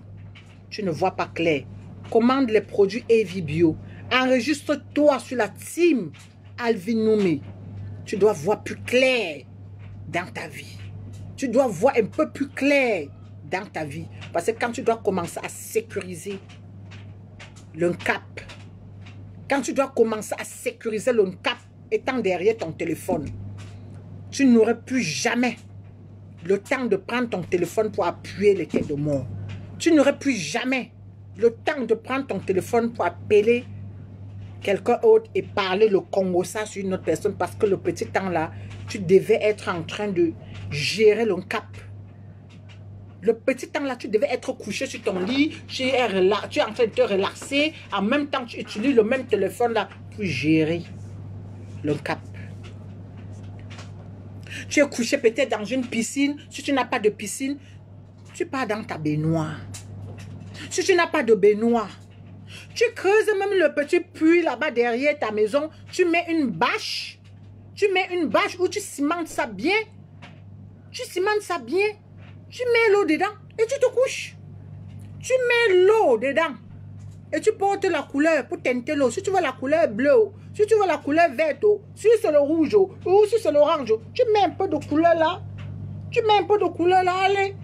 [SPEAKER 1] Tu ne vois pas clair. Commande les produits Evi Bio. Enregistre-toi sur la team Alvin Noumé. Tu dois voir plus clair dans ta vie. Tu dois voir un peu plus clair dans ta vie. Parce que quand tu dois commencer à sécuriser le cap, quand tu dois commencer à sécuriser le cap étant derrière ton téléphone, tu n'aurais plus jamais le temps de prendre ton téléphone pour appuyer les têtes de mort. Tu n'aurais plus jamais le temps de prendre ton téléphone pour appeler quelqu'un autre et parler le Congo ça sur une autre personne parce que le petit temps là, tu devais être en train de gérer le cap. Le petit temps là, tu devais être couché sur ton lit, tu es en train de te relaxer, en même temps tu utilises le même téléphone là pour gérer le cap. Tu es couché peut-être dans une piscine, si tu n'as pas de piscine, tu pars dans ta baignoire. Si tu n'as pas de baignoire, tu creuses même le petit puits là-bas derrière ta maison, tu mets une bâche. Tu mets une bâche où tu cimentes ça bien. Tu cimentes ça bien. Tu mets l'eau dedans et tu te couches. Tu mets l'eau dedans. Et tu portes la couleur pour teinter l'eau. Si tu veux la couleur bleue, si tu veux la couleur verte, si c'est le rouge, ou si c'est l'orange, tu mets un peu de couleur là. Tu mets un peu de couleur là, allez.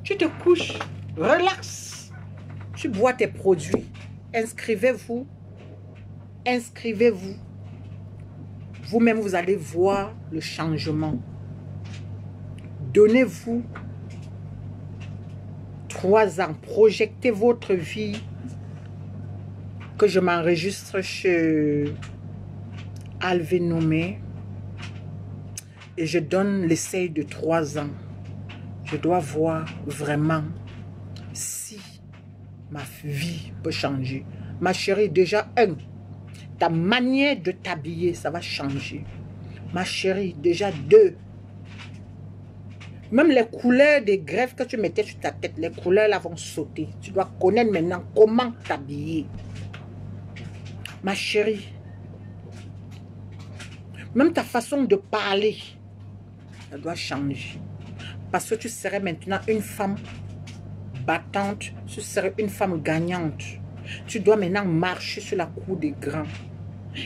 [SPEAKER 1] Tu te couches, relax. Tu bois tes produits. Inscrivez-vous. Inscrivez-vous. Vous-même, vous allez voir le changement. Donnez-vous 3 ans. Projectez votre vie. Que je m'enregistre chez Alvénomé. Et je donne l'essai de 3 ans. Je dois voir vraiment si ma vie peut changer. Ma chérie, déjà, ta manière de t'habiller, ça va changer. Ma chérie, déjà 2, même les couleurs des greffes que tu mettais sur ta tête, les couleurs là vont sauter. Tu dois connaître maintenant comment t'habiller. Ma chérie, même ta façon de parler, ça doit changer. Parce que tu serais maintenant une femme battante, tu serais une femme gagnante. Tu dois maintenant marcher sur la cour des grands.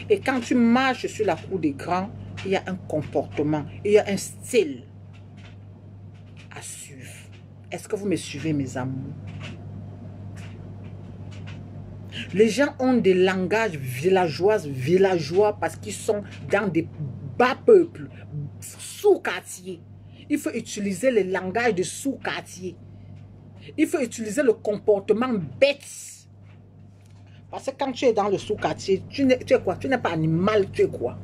[SPEAKER 1] Et quand tu marches sur la cour des grands, il y a un comportement, il y a un style à suivre. Est-ce que vous me suivez, mes amours? Les gens ont des langages villageois parce qu'ils sont dans des bas peuples, sous-quartiers. Il faut utiliser le langage de sous-quartier. Il faut utiliser le comportement bête. Parce que quand tu es dans le sous-quartier, tu es quoi? Tu n'es pas animal, tu es quoi?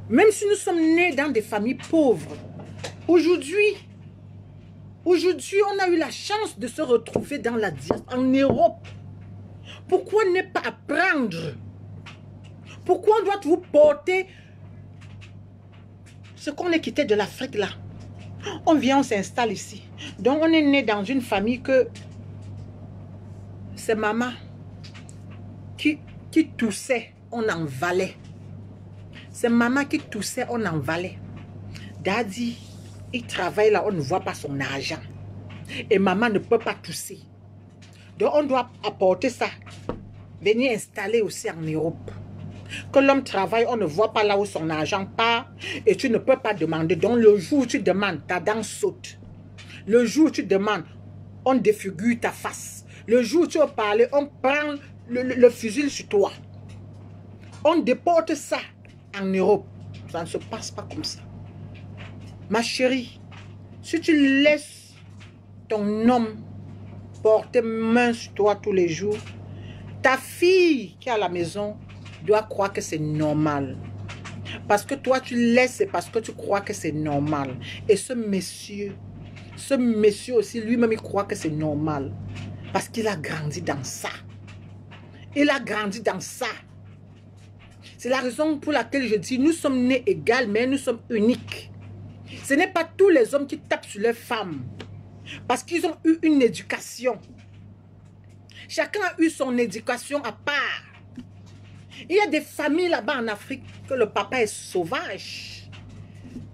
[SPEAKER 1] Même si nous sommes nés dans des familles pauvres, aujourd'hui, on a eu la chance de se retrouver dans la diaspora, en Europe. Pourquoi ne pas apprendre? Pourquoi on doit vous porter ce qu'on est quitté de l'Afrique là? On vient, on s'installe ici. Donc on est né dans une famille que c'est maman qui toussait, on en valait. C'est maman qui toussait, on en valait. Daddy, il travaille là, on ne voit pas son argent. Et maman ne peut pas tousser. Donc on doit apporter ça. Venir installer aussi en Europe. Que l'homme travaille, on ne voit pas là où son argent part. Et tu ne peux pas demander. Donc le jour où tu demandes, ta dent saute. Le jour où tu demandes, on défigure ta face. Le jour où tu veux parler, on prend le fusil sur toi. On déporte ça en Europe. Ça ne se passe pas comme ça. Ma chérie, si tu laisses ton homme porter main sur toi tous les jours, ta fille qui est à la maison doit croire que c'est normal. Parce que toi, tu laisses, c'est parce que tu crois que c'est normal. Et ce monsieur aussi, lui-même, il croit que c'est normal. Parce qu'il a grandi dans ça. Il a grandi dans ça. C'est la raison pour laquelle je dis, nous sommes nés égaux, mais nous sommes uniques. Ce n'est pas tous les hommes qui tapent sur leurs femmes. Parce qu'ils ont eu une éducation. Chacun a eu son éducation à part. Il y a des familles là-bas en Afrique que le papa est sauvage.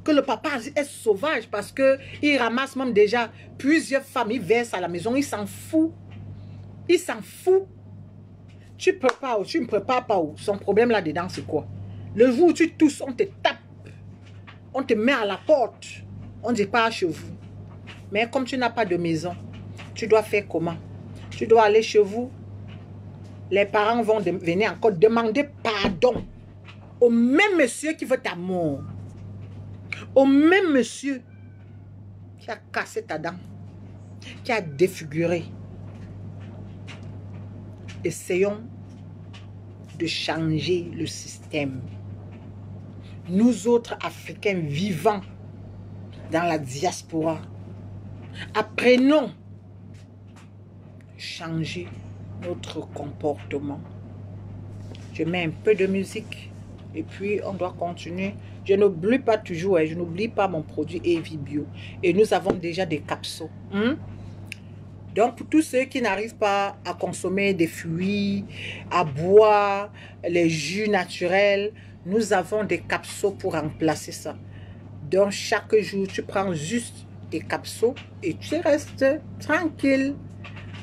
[SPEAKER 1] Que le papa est sauvage parce qu'il ramasse même déjà plusieurs familles, verse à la maison. Il s'en fout. Il s'en fout. Tu prépares ou tu ne prépares pas où? Son problème là-dedans, c'est quoi? Le jour où tu tousses, on te tape. On te met à la porte. On dit pas chez vous. Mais comme tu n'as pas de maison, tu dois faire comment? Tu dois aller chez vous. Les parents vont venir encore demander pardon au même monsieur qui veut ta mort. Au même monsieur qui a cassé ta dent, qui a défiguré. Essayons de changer le système. Nous autres Africains vivant dans la diaspora, apprenons à changer notre comportement. Je mets un peu de musique et puis on doit continuer. Je n'oublie pas toujours, je n'oublie pas mon produit Evibio. Et nous avons déjà des capsules. Donc, pour tous ceux qui n'arrivent pas à consommer des fruits, à boire les jus naturels, nous avons des capsules pour remplacer ça. Donc, chaque jour, tu prends juste des capsules et tu restes tranquille.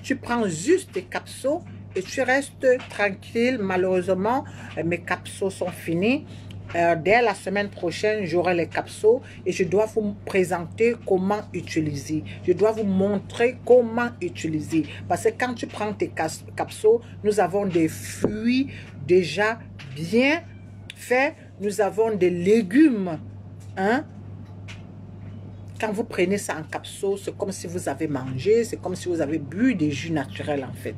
[SPEAKER 1] Tu prends juste tes capsules et tu restes tranquille. Malheureusement, mes capsules sont finis. Dès la semaine prochaine, j'aurai les capsules et je dois vous présenter comment utiliser. Je dois vous montrer comment utiliser. Parce que quand tu prends tes capsules, nous avons des fruits déjà bien faits. Nous avons des légumes. Hein? Quand vous prenez ça en capsule, c'est comme si vous avez mangé, c'est comme si vous avez bu des jus naturels en fait.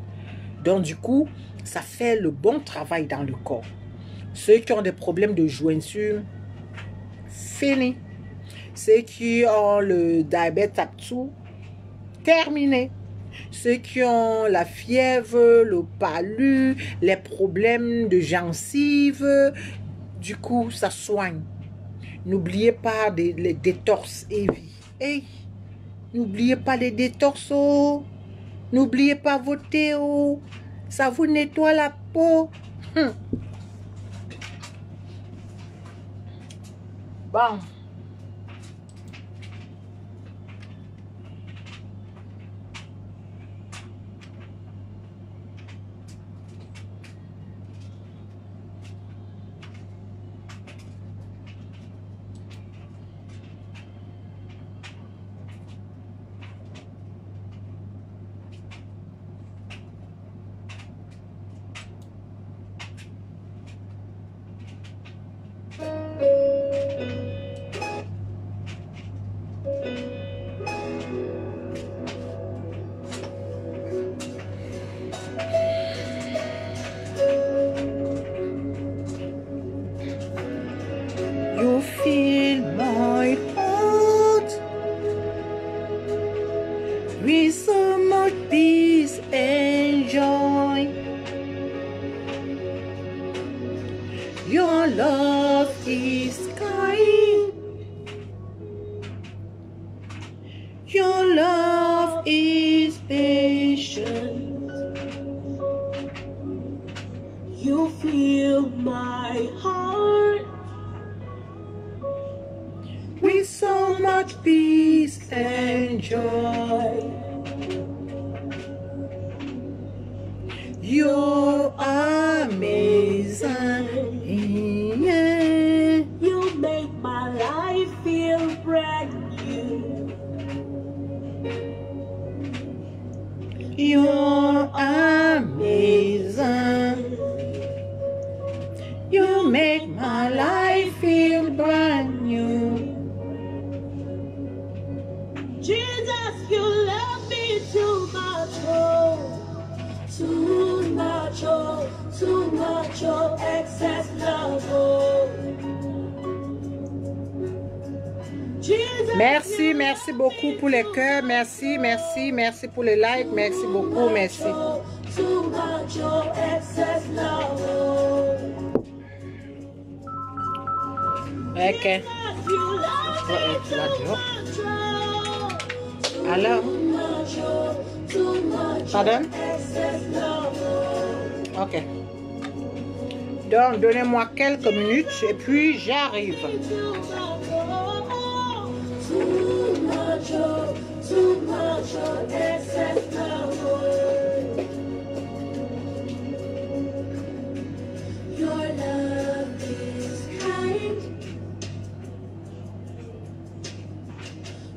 [SPEAKER 1] Donc du coup, ça fait le bon travail dans le corps. Ceux qui ont des problèmes de jointure, fini. Ceux qui ont le diabète type 2, terminé. Ceux qui ont la fièvre, le palu, les problèmes de gencives, du coup, ça soigne. N'oubliez pas les détorses heavy. Hey, n'oubliez pas les détorses. N'oubliez pas vos théos. Ça vous nettoie la peau. Bon. You fill my heart with so much peace and joy. Your love is kind. Your love is patient. You fill my heart with so much peace and joy. You're amazing. Yeah. You make my life feel brand new. You're amazing. You make my life feel brand new. Jesus, you love me too much, oh, too much, oh, too much, oh, excess love, oh. Jesus, merci, merci beaucoup pour les cœurs, merci, merci, merci pour les likes, merci beaucoup, merci. Too much, oh, excess love, oh. Ok. Alors? Pardon? Ok. Donc, donnez-moi quelques minutes et puis j'arrive.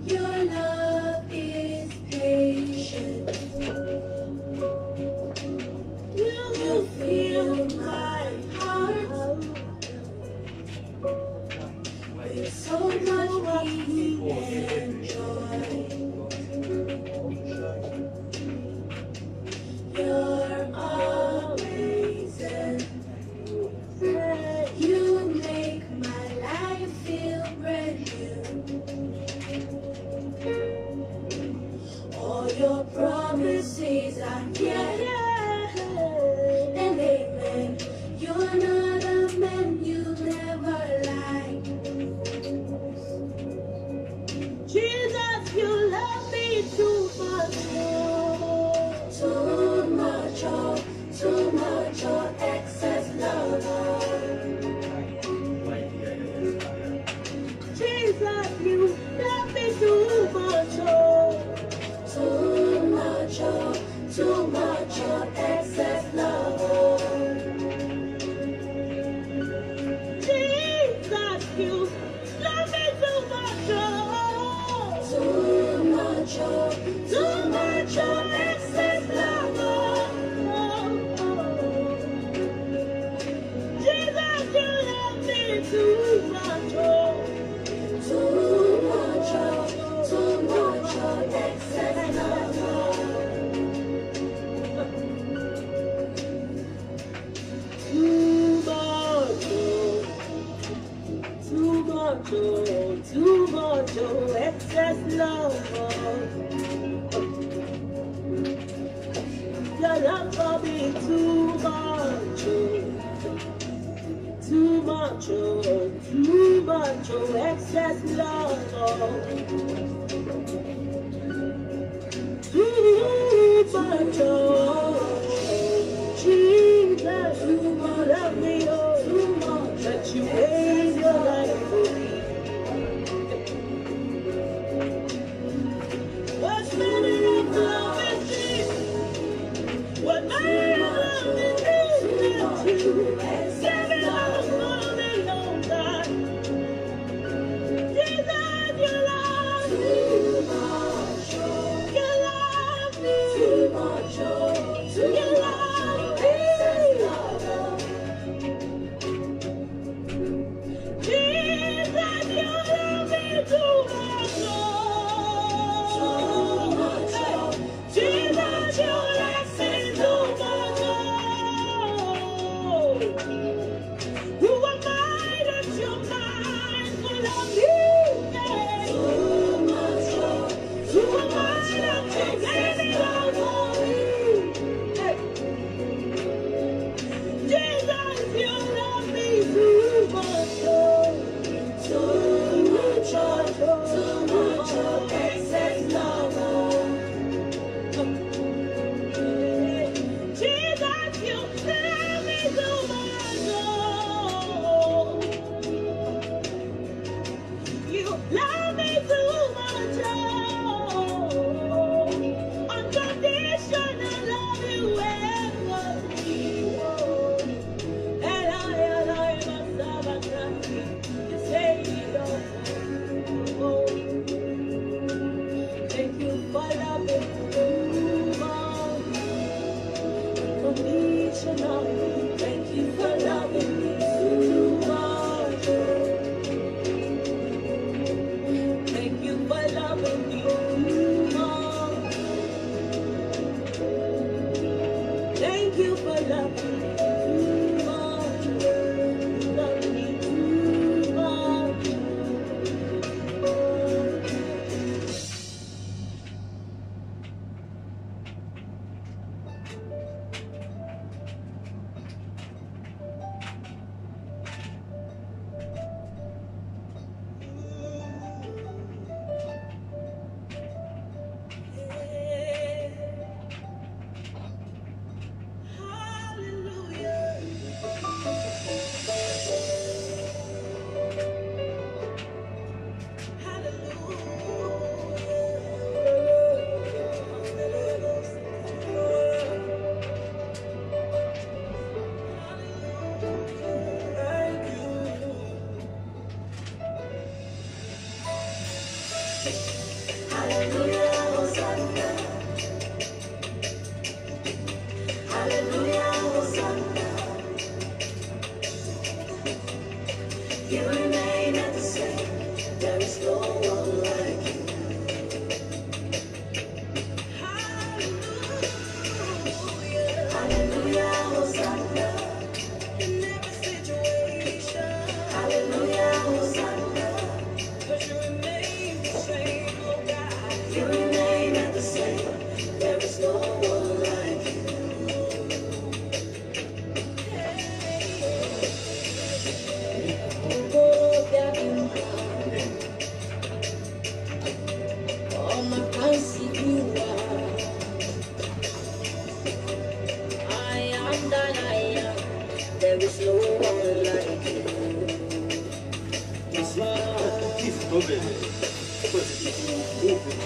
[SPEAKER 1] Your love is patient. Will you feel my heart with so much peace and joy? You're amazing. You make my life feel brand new. All your promises are yes and amen. You're not a man, you never lie. Jesus, you love me too much, oh, too much, oh, too much, oh, excess love, oh. Jesus, you love me too much, oh, too much, oh, too
[SPEAKER 3] love me too much, too much, too much, excess love. Too much, Jesus, you love me, too much, that you gave your life for me. What's manner of love is this? What manner of love is this? That you gave it all for me, Lord God. Jesus, you love too much. You love me too much. You love me. Jesus, you love me too much. Jesus, you love me too much. Who am I that you're mindful of me? Too much. Who am I that you gave it all for me? Jesus, you love me too much. Too much, excess love. Jesus, you love me too much. You love me too much. Unconditional love you ever and I am a servant. You say thank you for loving too much. Unconditional. Thank you for loving me too much. Thank you for loving me too much. Thank you for loving me too much. You love me too much. You remain at the same. There is no one like you. Hallelujah, hallelujah, Hosanna. In every situation. Hallelujah, Hosanna. 'Cause you remain the same, oh God. You remain at the same. There is no one like you. All my fancy you are. I am that I am. There is no one like you.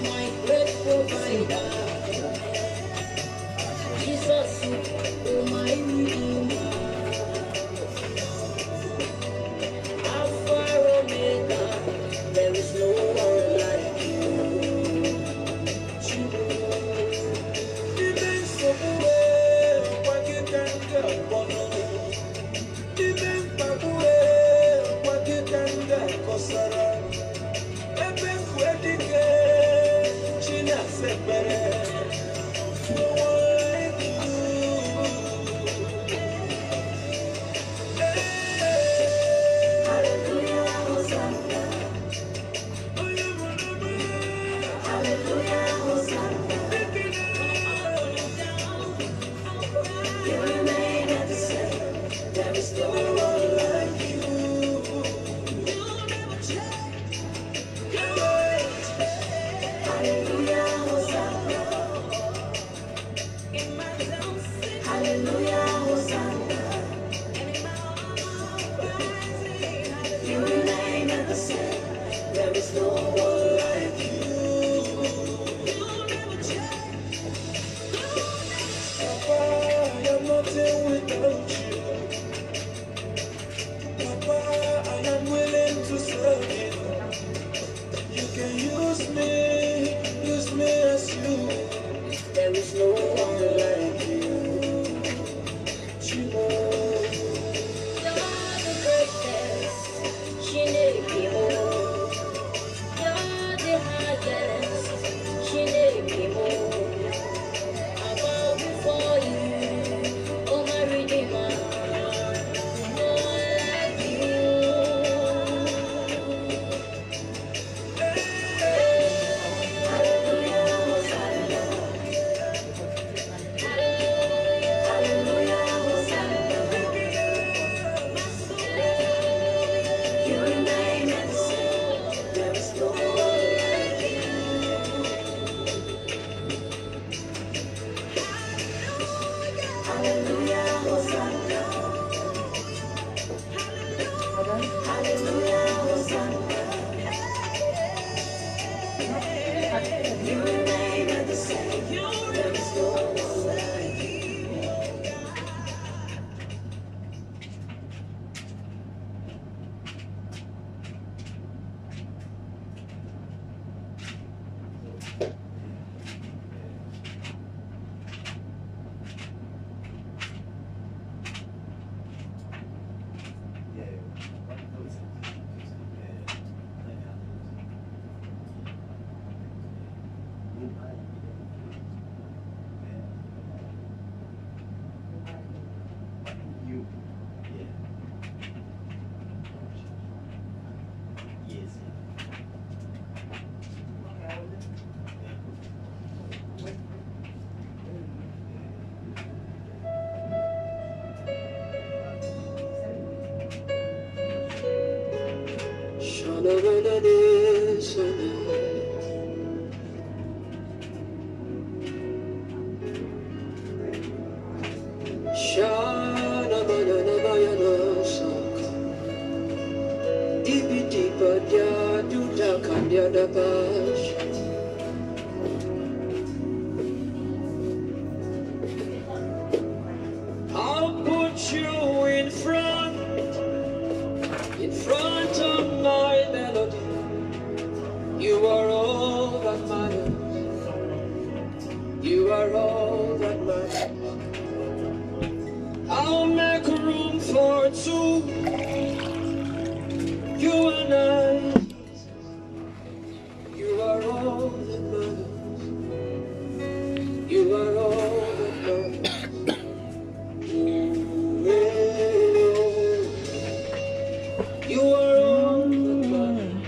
[SPEAKER 3] My great provider, Jesus, oh my Redeemer, Alpha Omega. There is no one like you. Hallelujah, Hosanna. Hallelujah, Hosanna. no one like you. You're the greatest, Chineke-mo. You're the highest, Chineke-mo. I bow before you, oh my Redeemer. No one like you. Hallelujah, Hosanna. Hallelujah, Hosanna. You remain the same. There is no one like you. Hallelujah, Hosanna. Hallelujah, Hosanna. You remain the same. There is no one like you. I'll put you in front of my melody. You are all that matters. You are all that matters. I'll make room for two. You and I. You are all that matters. You are all that matters. You are all that matters.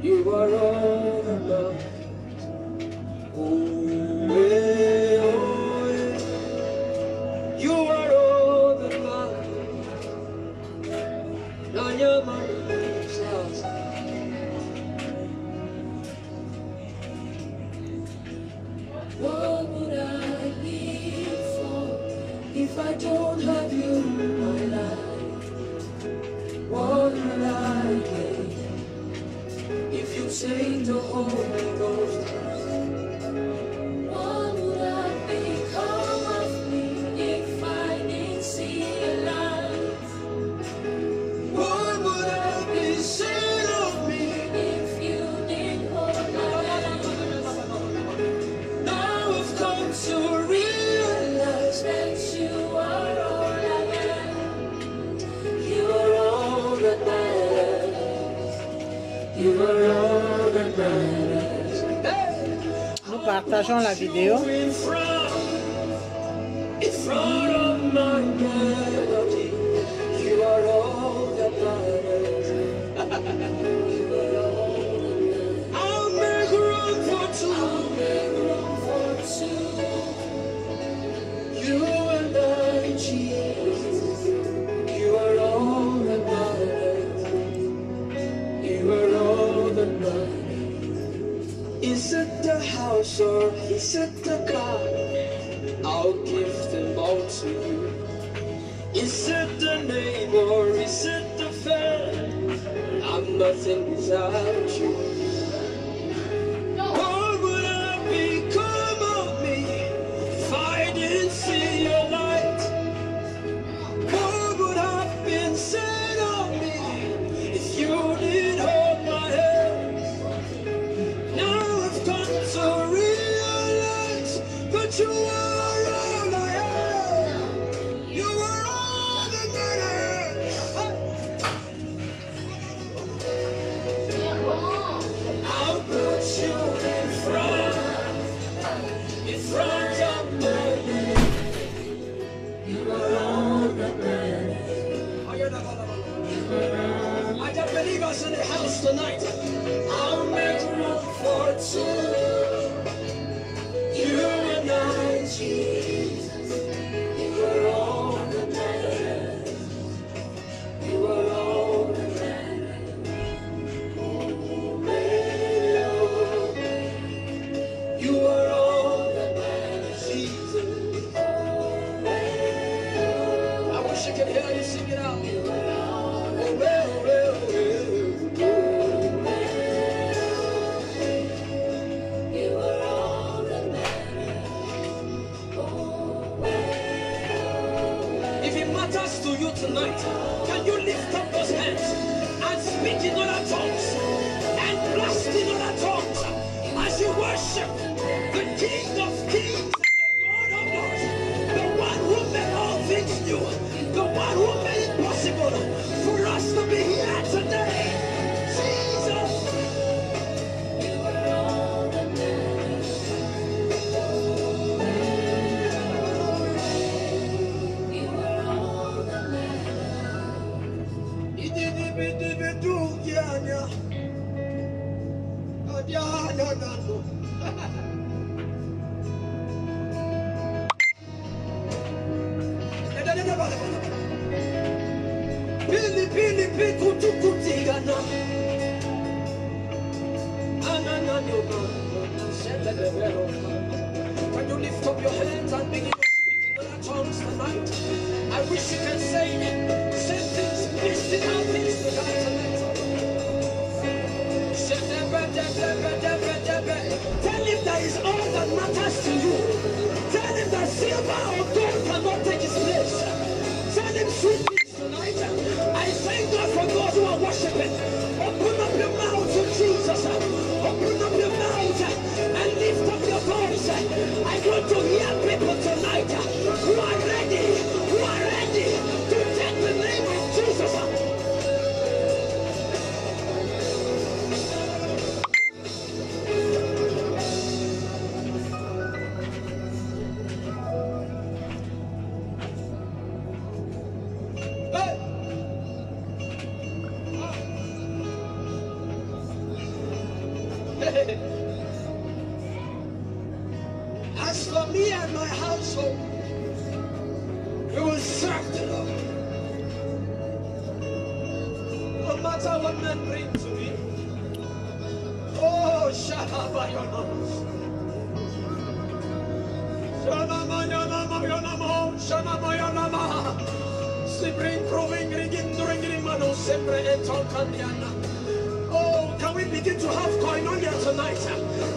[SPEAKER 3] You are all that matters. You are all that matters. Nanya matters. What would I live for if I don't have you in my life? What would I gain if you take the Holy Ghost? What would I become of me if I didn't see your light? What would I be said of me if you didn't hold my hand? Now I've come to realize that you are all I am. You are all that matters. You are all that matters.
[SPEAKER 1] Nous partageons la vidéo.
[SPEAKER 3] In front of my melody, you are all that matters. You are all that matters. I'll make room for two. I'll make room for two. You and I, Jesus. You are all that matters. You are all that matters. Is it the house or is it the car? I'll give them all to you. Is it the name or is it the fame? I'm nothing without you. What would I become of me if I didn't see your light? What would have been said of me if you didn't hold my hand? hands tonight. I'll make room for two. You and I, Jesus. You are all that matters. You are all that matters. You are all that matters, Jesus. I wish I could hear you sing it out. If it matters to you tonight, can you lift up those hands and speak in other tongues and blast in other tongues as you worship the King of Kings and the Lord of Lords, the one who made all things new, the one who made it possible for us to be here today. Jesus. You are all that matters. You are all that Pili pili piku tuku tigana. Can you lift up your hands and begin to speak in other tongues tonight? I wish you can say same things, listing out things tonight. Tell him that is all that matters to you. Tell him that silver or gold cannot take his place. Tell him sweet things tonight. I thank God for those who are worshiping. Open up your mouth to Jesus. Open up your mouth and lift up your voice. I want to hear people tonight who are ready to take the name of Jesus. As for me and my household, we will serve the Lord. No matter what men bring to me. Oh, Shalabayonos. Shalabayanama. Sibring proving ringing mano sempre etonkandiana. Oh, can we begin to have koinonia tonight?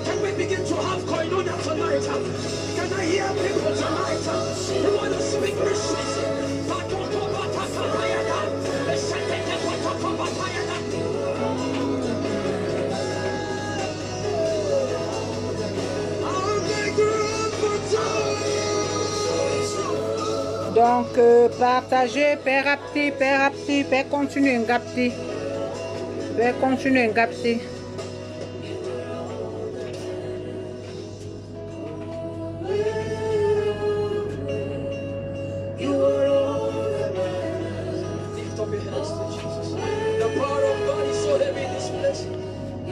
[SPEAKER 3] Can we begin to have koinonia tonight? Can I hear people tonight who want to speak mysteries?
[SPEAKER 1] Donc, partagez, père à petit, père continue un gapti. Père continue un gapti.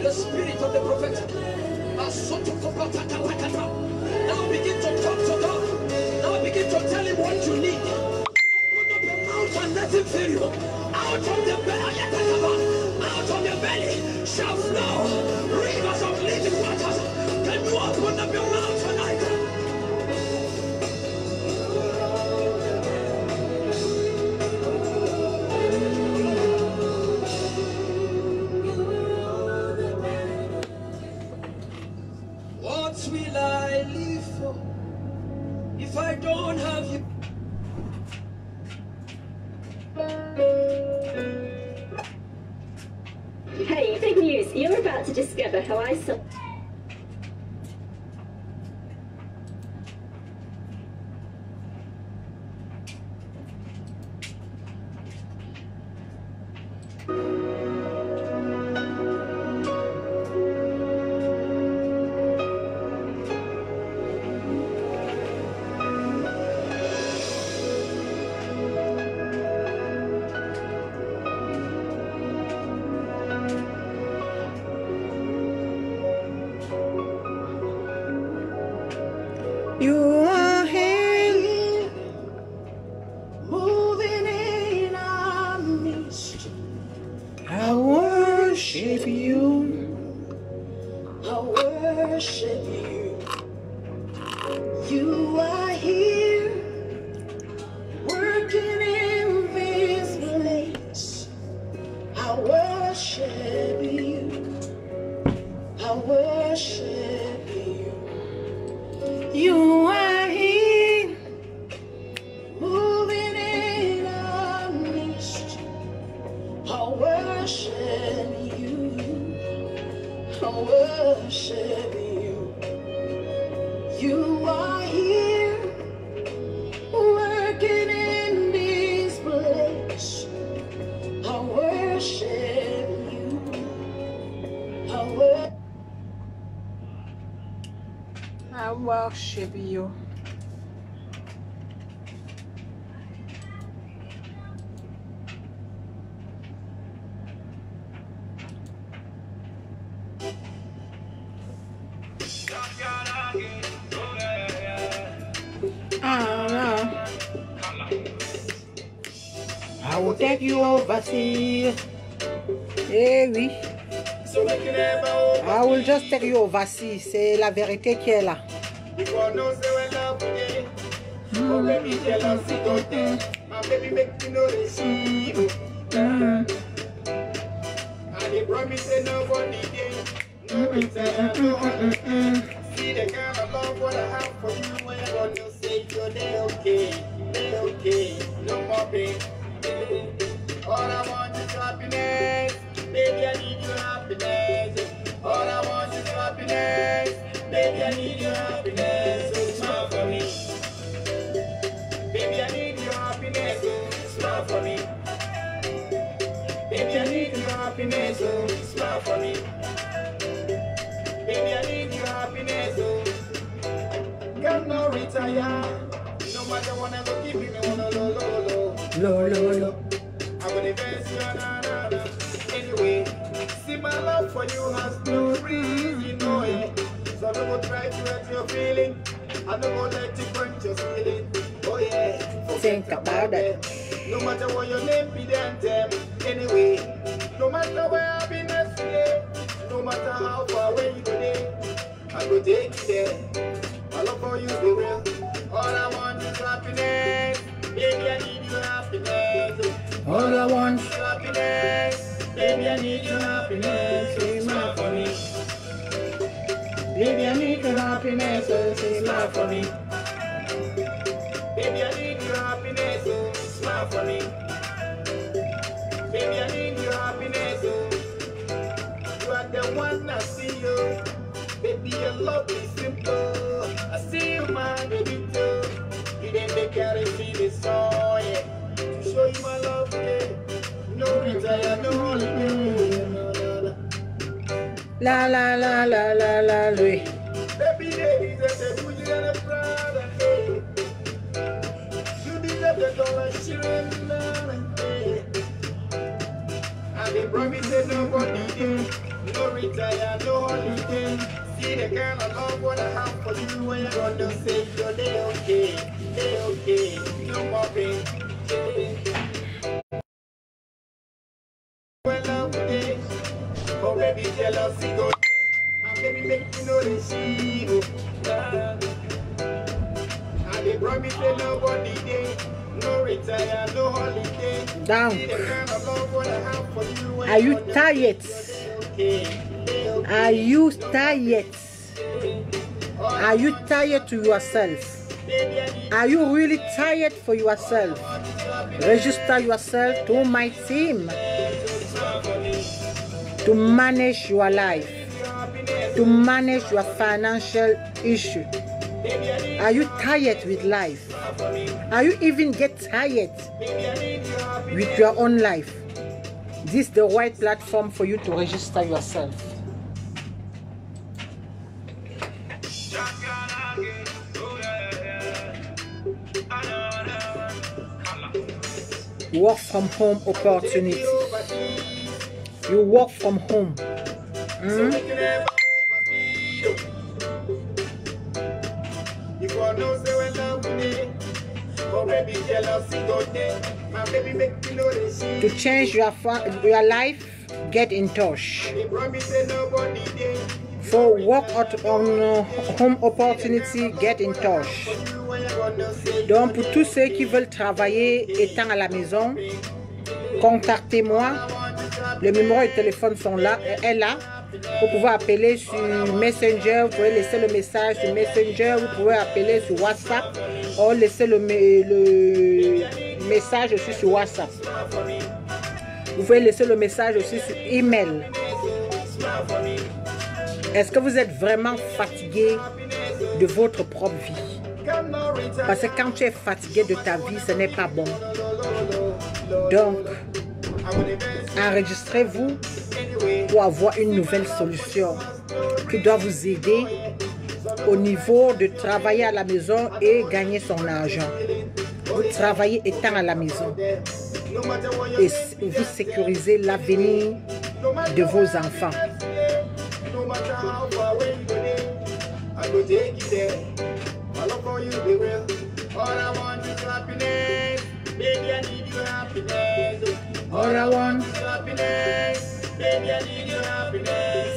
[SPEAKER 3] The spirit of the prophet. Now begin to talk to God. Now begin to tell him what you need. Open up your mouth and let him fill you. Out of the belly, out of your belly shall flow rivers of living waters. Can you open up your mouth tonight? What will I live for if I don't have you?
[SPEAKER 4] Hey, big news. You're about to discover how I saw...
[SPEAKER 1] You are here,
[SPEAKER 3] moving in our midst.
[SPEAKER 1] I worship you.
[SPEAKER 3] I worship you. You are here, working in this place. I worship you. I worship you.
[SPEAKER 1] You are here,
[SPEAKER 3] Moving in our midst. I worship you. I worship you. You are here, working in this place. I worship you.
[SPEAKER 1] I worship you. I will take you overseas. Eh oui. I will just take you overseas. C'est la vérité qui est là.
[SPEAKER 3] See the kind of love what I have for you when you're gonna say you're okay, no more pain. All I want is happiness, baby I need your happiness. All I want is happiness, baby I need your happiness. So smile for me, baby I need your happiness. So smile for me, baby I need your happiness. So smile for me. Baby, I need your happiness, oh. Can no retire. No matter what I go keep you, no,
[SPEAKER 1] Lo.
[SPEAKER 3] I'm gonna invest you, na. Anyway, see my love for you has no reason, no, yeah. So I don't go try to hurt your feeling. I don't go let you quench your feeling. Oh, yeah.
[SPEAKER 1] Think about it.
[SPEAKER 3] No matter what your name be, then them. Anyway, no matter where happiness is. No matter how far away you go there, I go take you there. My love for you be real. All I want is happiness. Baby, I need your happiness.
[SPEAKER 1] All I want.
[SPEAKER 3] Happiness. Baby, I need your happiness. Say smile for me.
[SPEAKER 1] Baby, I need your happiness.
[SPEAKER 3] Say smile for me. Baby, I need your happiness. Smile for me. Baby, I need your happiness. You are the one I see you. Baby, your love is simple. I see you, my baby, too. You didn't make carry see this song, yeah. To show you my love, yeah. No retire, no holiday. No.
[SPEAKER 1] La.
[SPEAKER 3] Baby, ladies, they put you in a Prada, yeah. You deserve the dollar, shilling, yeah. And they promise that nobody did. No retire, no holiday. See the kind of love what I have for you when you're gonna say you're okay, no more pain. Well, love day, oh baby, jealousy go, and baby make you know the she go. And they promise that nobody did. No retire, no holiday.
[SPEAKER 1] Down.
[SPEAKER 3] See the kind of love what I have for you when
[SPEAKER 1] Are you
[SPEAKER 3] you're gonna
[SPEAKER 1] tired?
[SPEAKER 3] say
[SPEAKER 1] Are you tired? Are you tired to yourself? Are you really tired for yourself? Register yourself to my team to manage your life, to manage your financial issue. Are you tired with life? Are you even get tired with your own life? This is the right platform for you to register yourself. Work from home opportunity. You work from home.
[SPEAKER 3] If
[SPEAKER 1] To change your life, get in touch. For work on home opportunity, get in touch. Donc pour tous ceux qui veulent travailler étant à la maison, contactez-moi. Le numéro de téléphone est là. Vous pouvez appeler sur Messenger, vous pouvez laisser le message sur Messenger, vous pouvez appeler sur WhatsApp ou laisser le message aussi sur WhatsApp. Vous pouvez laisser le message aussi sur email. Est-ce que vous êtes vraiment fatigué de votre propre vie? Parce que quand tu es fatigué de ta vie, ce n'est pas bon. Donc, enregistrez-vous pour avoir une nouvelle solution qui doit vous aider au niveau de travailler à la maison et gagner son argent. Vous travaillez étant à la maison et vous sécurisez l'avenir de vos enfants. All I want,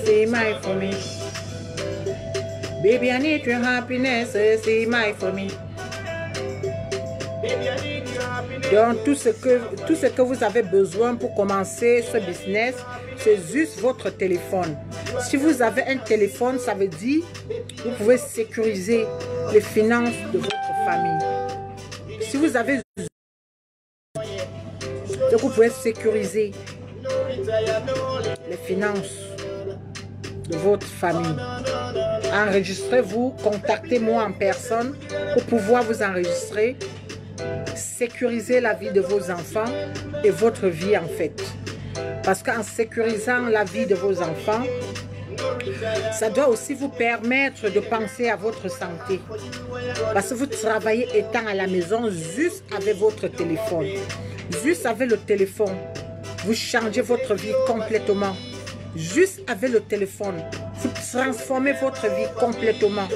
[SPEAKER 1] say my for me. Baby, I need your happiness, say my for me. Donc tout ce que vous avez besoin pour commencer ce business, c'est juste votre téléphone. Si vous avez un téléphone, ça veut dire que vous pouvez sécuriser les finances de votre famille. Si vous avez, donc vous pouvez sécuriser les finances de votre famille. Enregistrez-vous, contactez-moi en personne pour pouvoir vous enregistrer, sécuriser la vie de vos enfants et votre vie en fait. Parce qu'en sécurisant la vie de vos enfants, ça doit aussi vous permettre de penser à votre santé. Parce que vous travaillez étant à la maison juste avec votre téléphone. Juste avec le téléphone, vous changez votre vie complètement. Juste avec le téléphone, vous transformez votre vie complètement.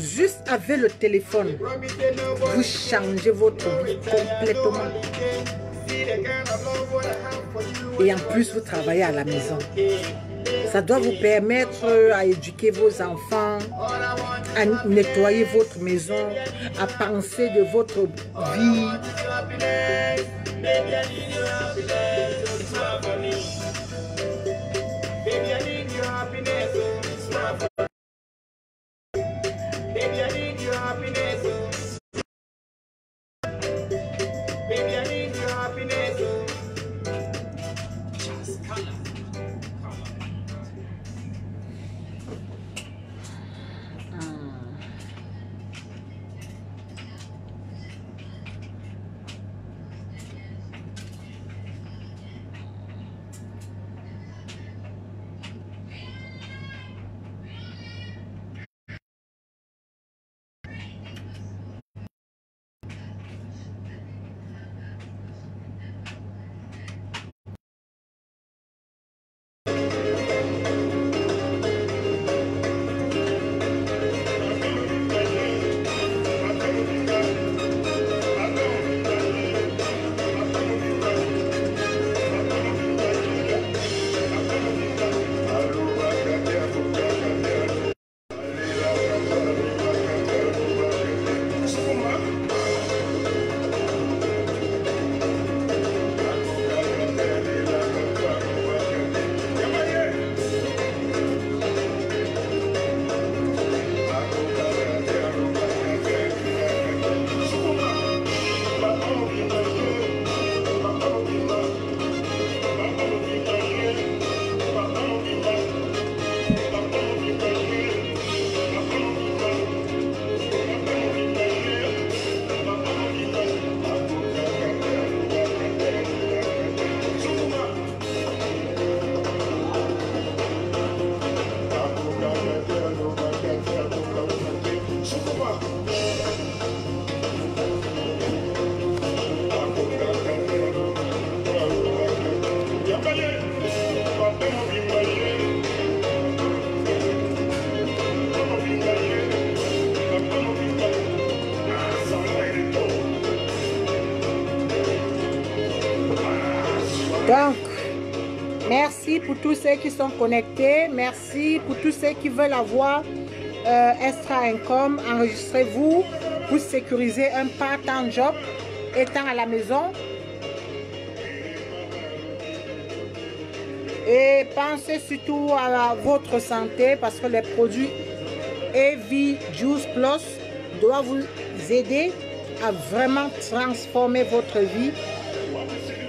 [SPEAKER 1] Juste avec le téléphone, vous changez votre vie complètement. Et en plus, vous travaillez à la maison. Ça doit vous permettre à éduquer vos enfants, à nettoyer votre maison, à penser de votre vie. Donc, merci pour tous ceux qui sont connectés. Merci pour tous ceux qui veulent avoir extra income. Enregistrez-vous pour sécuriser un part-time job étant à la maison. Et pensez surtout à votre santé parce que les produits EV Juice Plus doivent vous aider à vraiment transformer votre vie.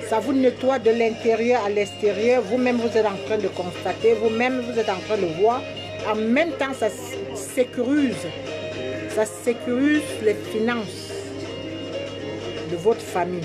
[SPEAKER 1] Ça vous nettoie de l'intérieur à l'extérieur. Vous-même, vous êtes en train de constater. Vous-même, vous êtes en train de voir. En même temps, ça sécurise. Ça sécurise les finances de votre famille.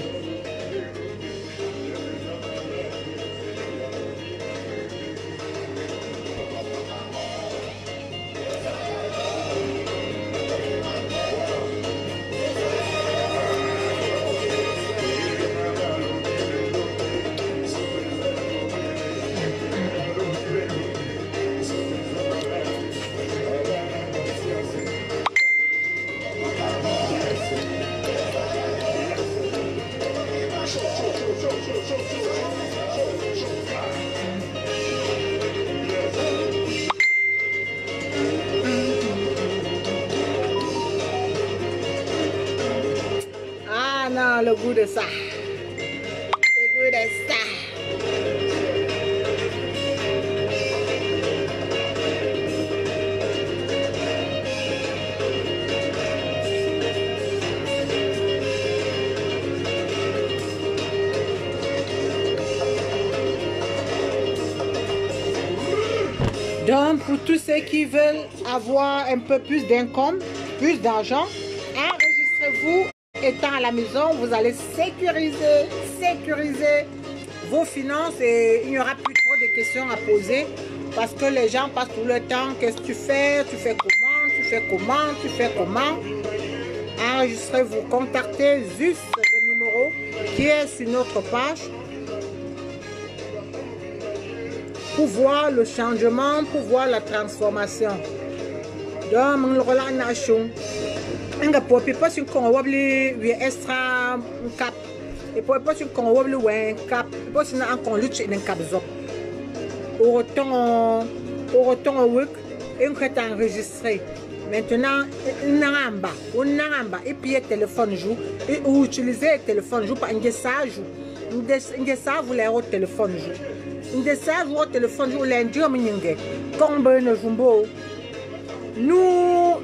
[SPEAKER 1] Ah non, le goût de ça. Le goût de ça. Donc, pour tous ceux qui veulent avoir un peu plus d'income, plus d'argent, enregistrez-vous. Étant à la maison, vous allez sécuriser vos finances et il n'y aura plus trop de questions à poser parce que les gens passent tout le temps. Qu'est-ce que tu fais comment, tu fais comment, tu fais comment. Enregistrez-vous, contactez juste le numéro qui est sur notre page pour voir le changement, pour voir la transformation. Donc, nga popi pas sur qu'on wabli we extra cap et popi pas sur qu'on wabli we cap pas sur un qu'on lutte dans cap zop autant work et on est enregistré maintenant on n'amba et puis le téléphone joue et utiliser le téléphone joue pas un message vous les au téléphone joue un message au téléphone joue lundi au mingue combien de jumbo. Nous,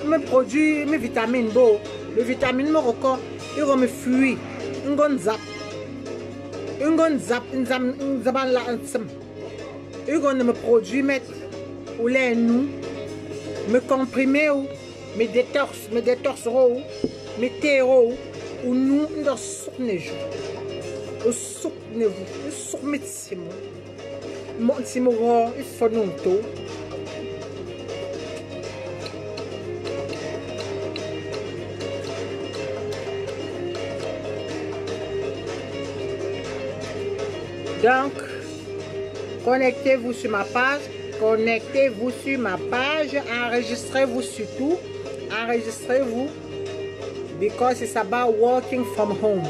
[SPEAKER 1] mes produits, mes vitamines, les vitamines, me record, ils vont me fuir. Ils vont zap, ils vont me produire, mettre ou les nous, me comprimer ou me détox, me terreau ou nous, nous soutenez vous, soutenez-vous, soumettez-vous, il faut nous tout. Donc, connectez-vous sur ma page, enregistrez-vous surtout, enregistrez-vous, because it's about working from home.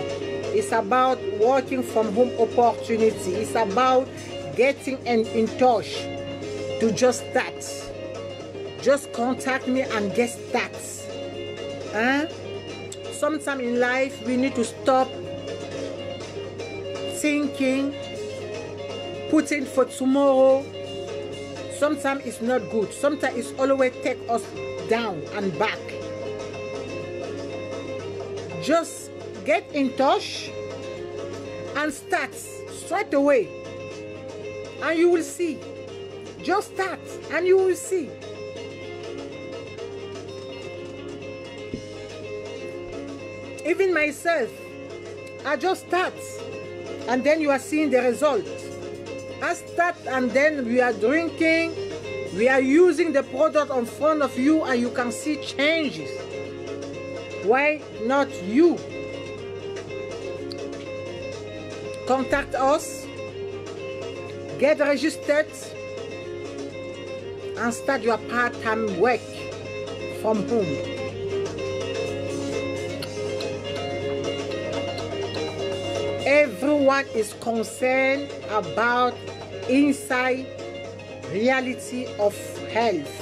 [SPEAKER 1] It's about working from home opportunity. It's about getting in touch to just start. Just contact me and get started. Huh? Sometimes in life, we need to stop thinking, putting for tomorrow. Sometimes it's not good. Sometimes it's always take us down and back. Just get in touch and start straight away. And you will see. Just start and you will see. Even myself, I just start. And then you are seeing the result. I start and then we are drinking, we are using the product in front of you and you can see changes. Why not you? Contact us, get registered and start your part-time work from home. Every one is concerned about inside reality of health.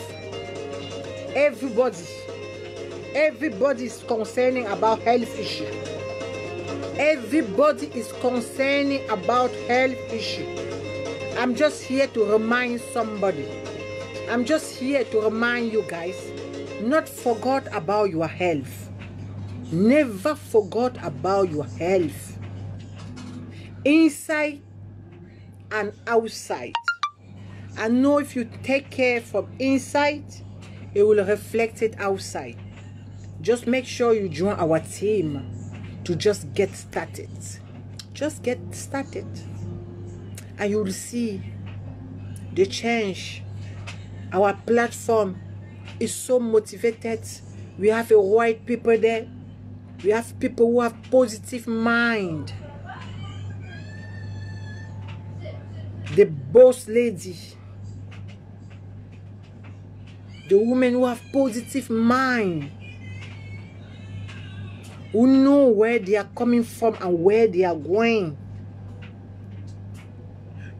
[SPEAKER 1] Everybody is concerning about health issue. Everybody is concerning about health issue. I'm just here to remind somebody. I'm just here to remind you guys, not forget about your health. Never forget about your health. Inside and outside. I know if you take care from inside, it will reflect it outside. Just make sure you join our team to just get started. Just get started. And you will see the change. Our platform is so motivated. We have a white people there. We have people who have positive mind. The boss lady. The women who have positive mind. Who know where they are coming from and where they are going.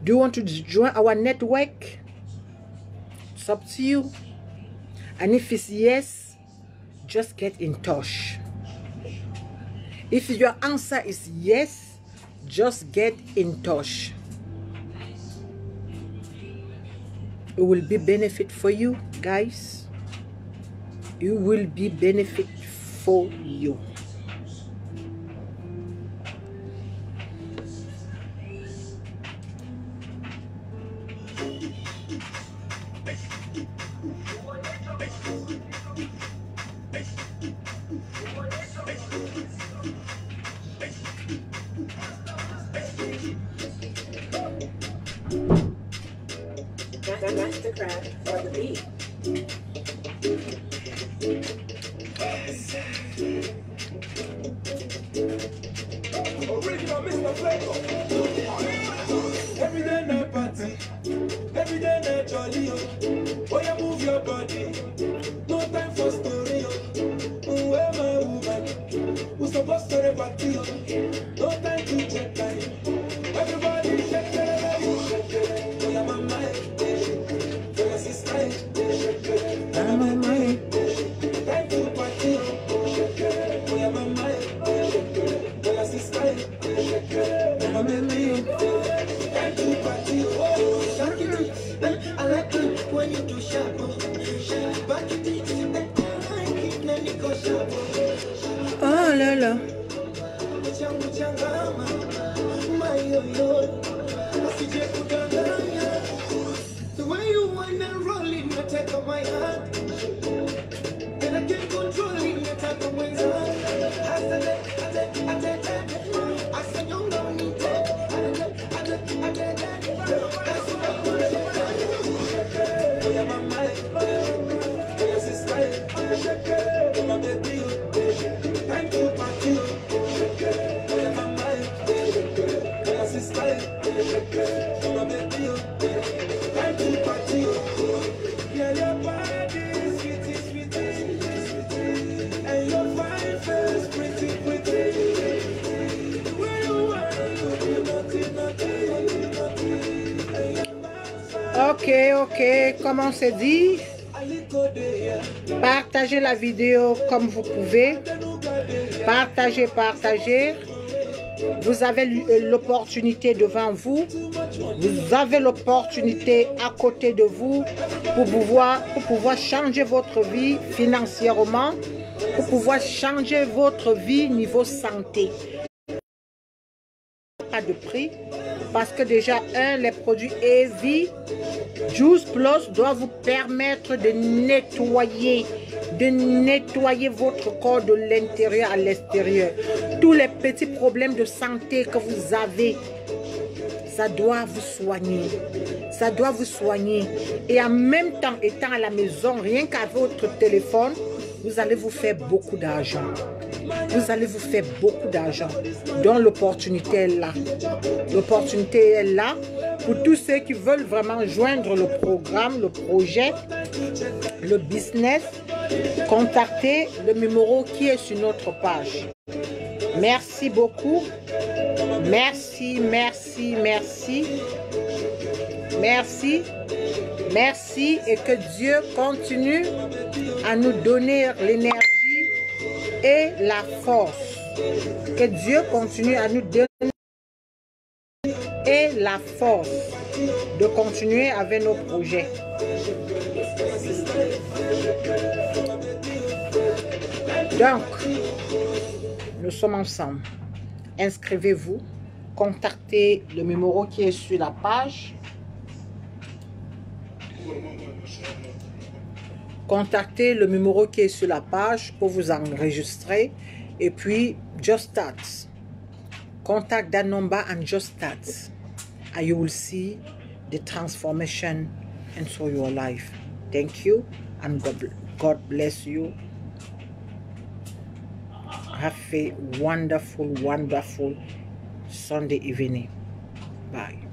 [SPEAKER 1] Do you want to join our network? It's up to you. And if it's yes, just get in touch. If your answer is yes, just get in touch. It will be benefit for you, guys. It will be benefit for you.
[SPEAKER 3] Mastercraft for the beat. Original Mr. Flavor. Every day night party, every day night jolly. Oh, you move your body. No time for story. Where my woman? Who's supposed to reparty? No time to check time. Everybody shake it. Oh, yeah, my mind. I like it when you do sharp.
[SPEAKER 1] Oh là là.
[SPEAKER 3] The way you wind and roll in the take of my heart, and I can't control it, you take the wings on. I said, you don't need
[SPEAKER 1] Ok, comme on s'est dit, partagez la vidéo comme vous pouvez. Partagez. Vous avez l'opportunité devant vous. Vous avez l'opportunité à côté de vous pour pouvoir changer votre vie financièrement, pour pouvoir changer votre vie niveau santé. Pas de prix parce que déjà les produits Heavy Juice Plus doivent vous permettre de nettoyer votre corps de l'intérieur à l'extérieur. Tous les petits problèmes de santé que vous avez, ça doit vous soigner. Ça doit vous soigner. Et en même temps, étant à la maison, rien qu'à votre téléphone, vous allez vous faire beaucoup d'argent. Vous allez vous faire beaucoup d'argent. Donc l'opportunité est là. L'opportunité est là pour tous ceux qui veulent vraiment joindre le programme, le projet, le business. Contactez le numéro qui est sur notre page. Merci beaucoup. Merci, merci, merci. Merci. Merci et que Dieu continue à nous donner l'énergie et la force. Que Dieu continue à nous donner et la force de continuer avec nos projets. Donc, nous sommes ensemble. Inscrivez-vous, contactez le numéro qui est sur la page. Contactez le numéro qui est sur la page pour vous enregistrer. Et puis, just start. Contact that number and just start. And you will see the transformation into your life. Thank you and God bless you. Have a wonderful, wonderful Sunday evening. Bye.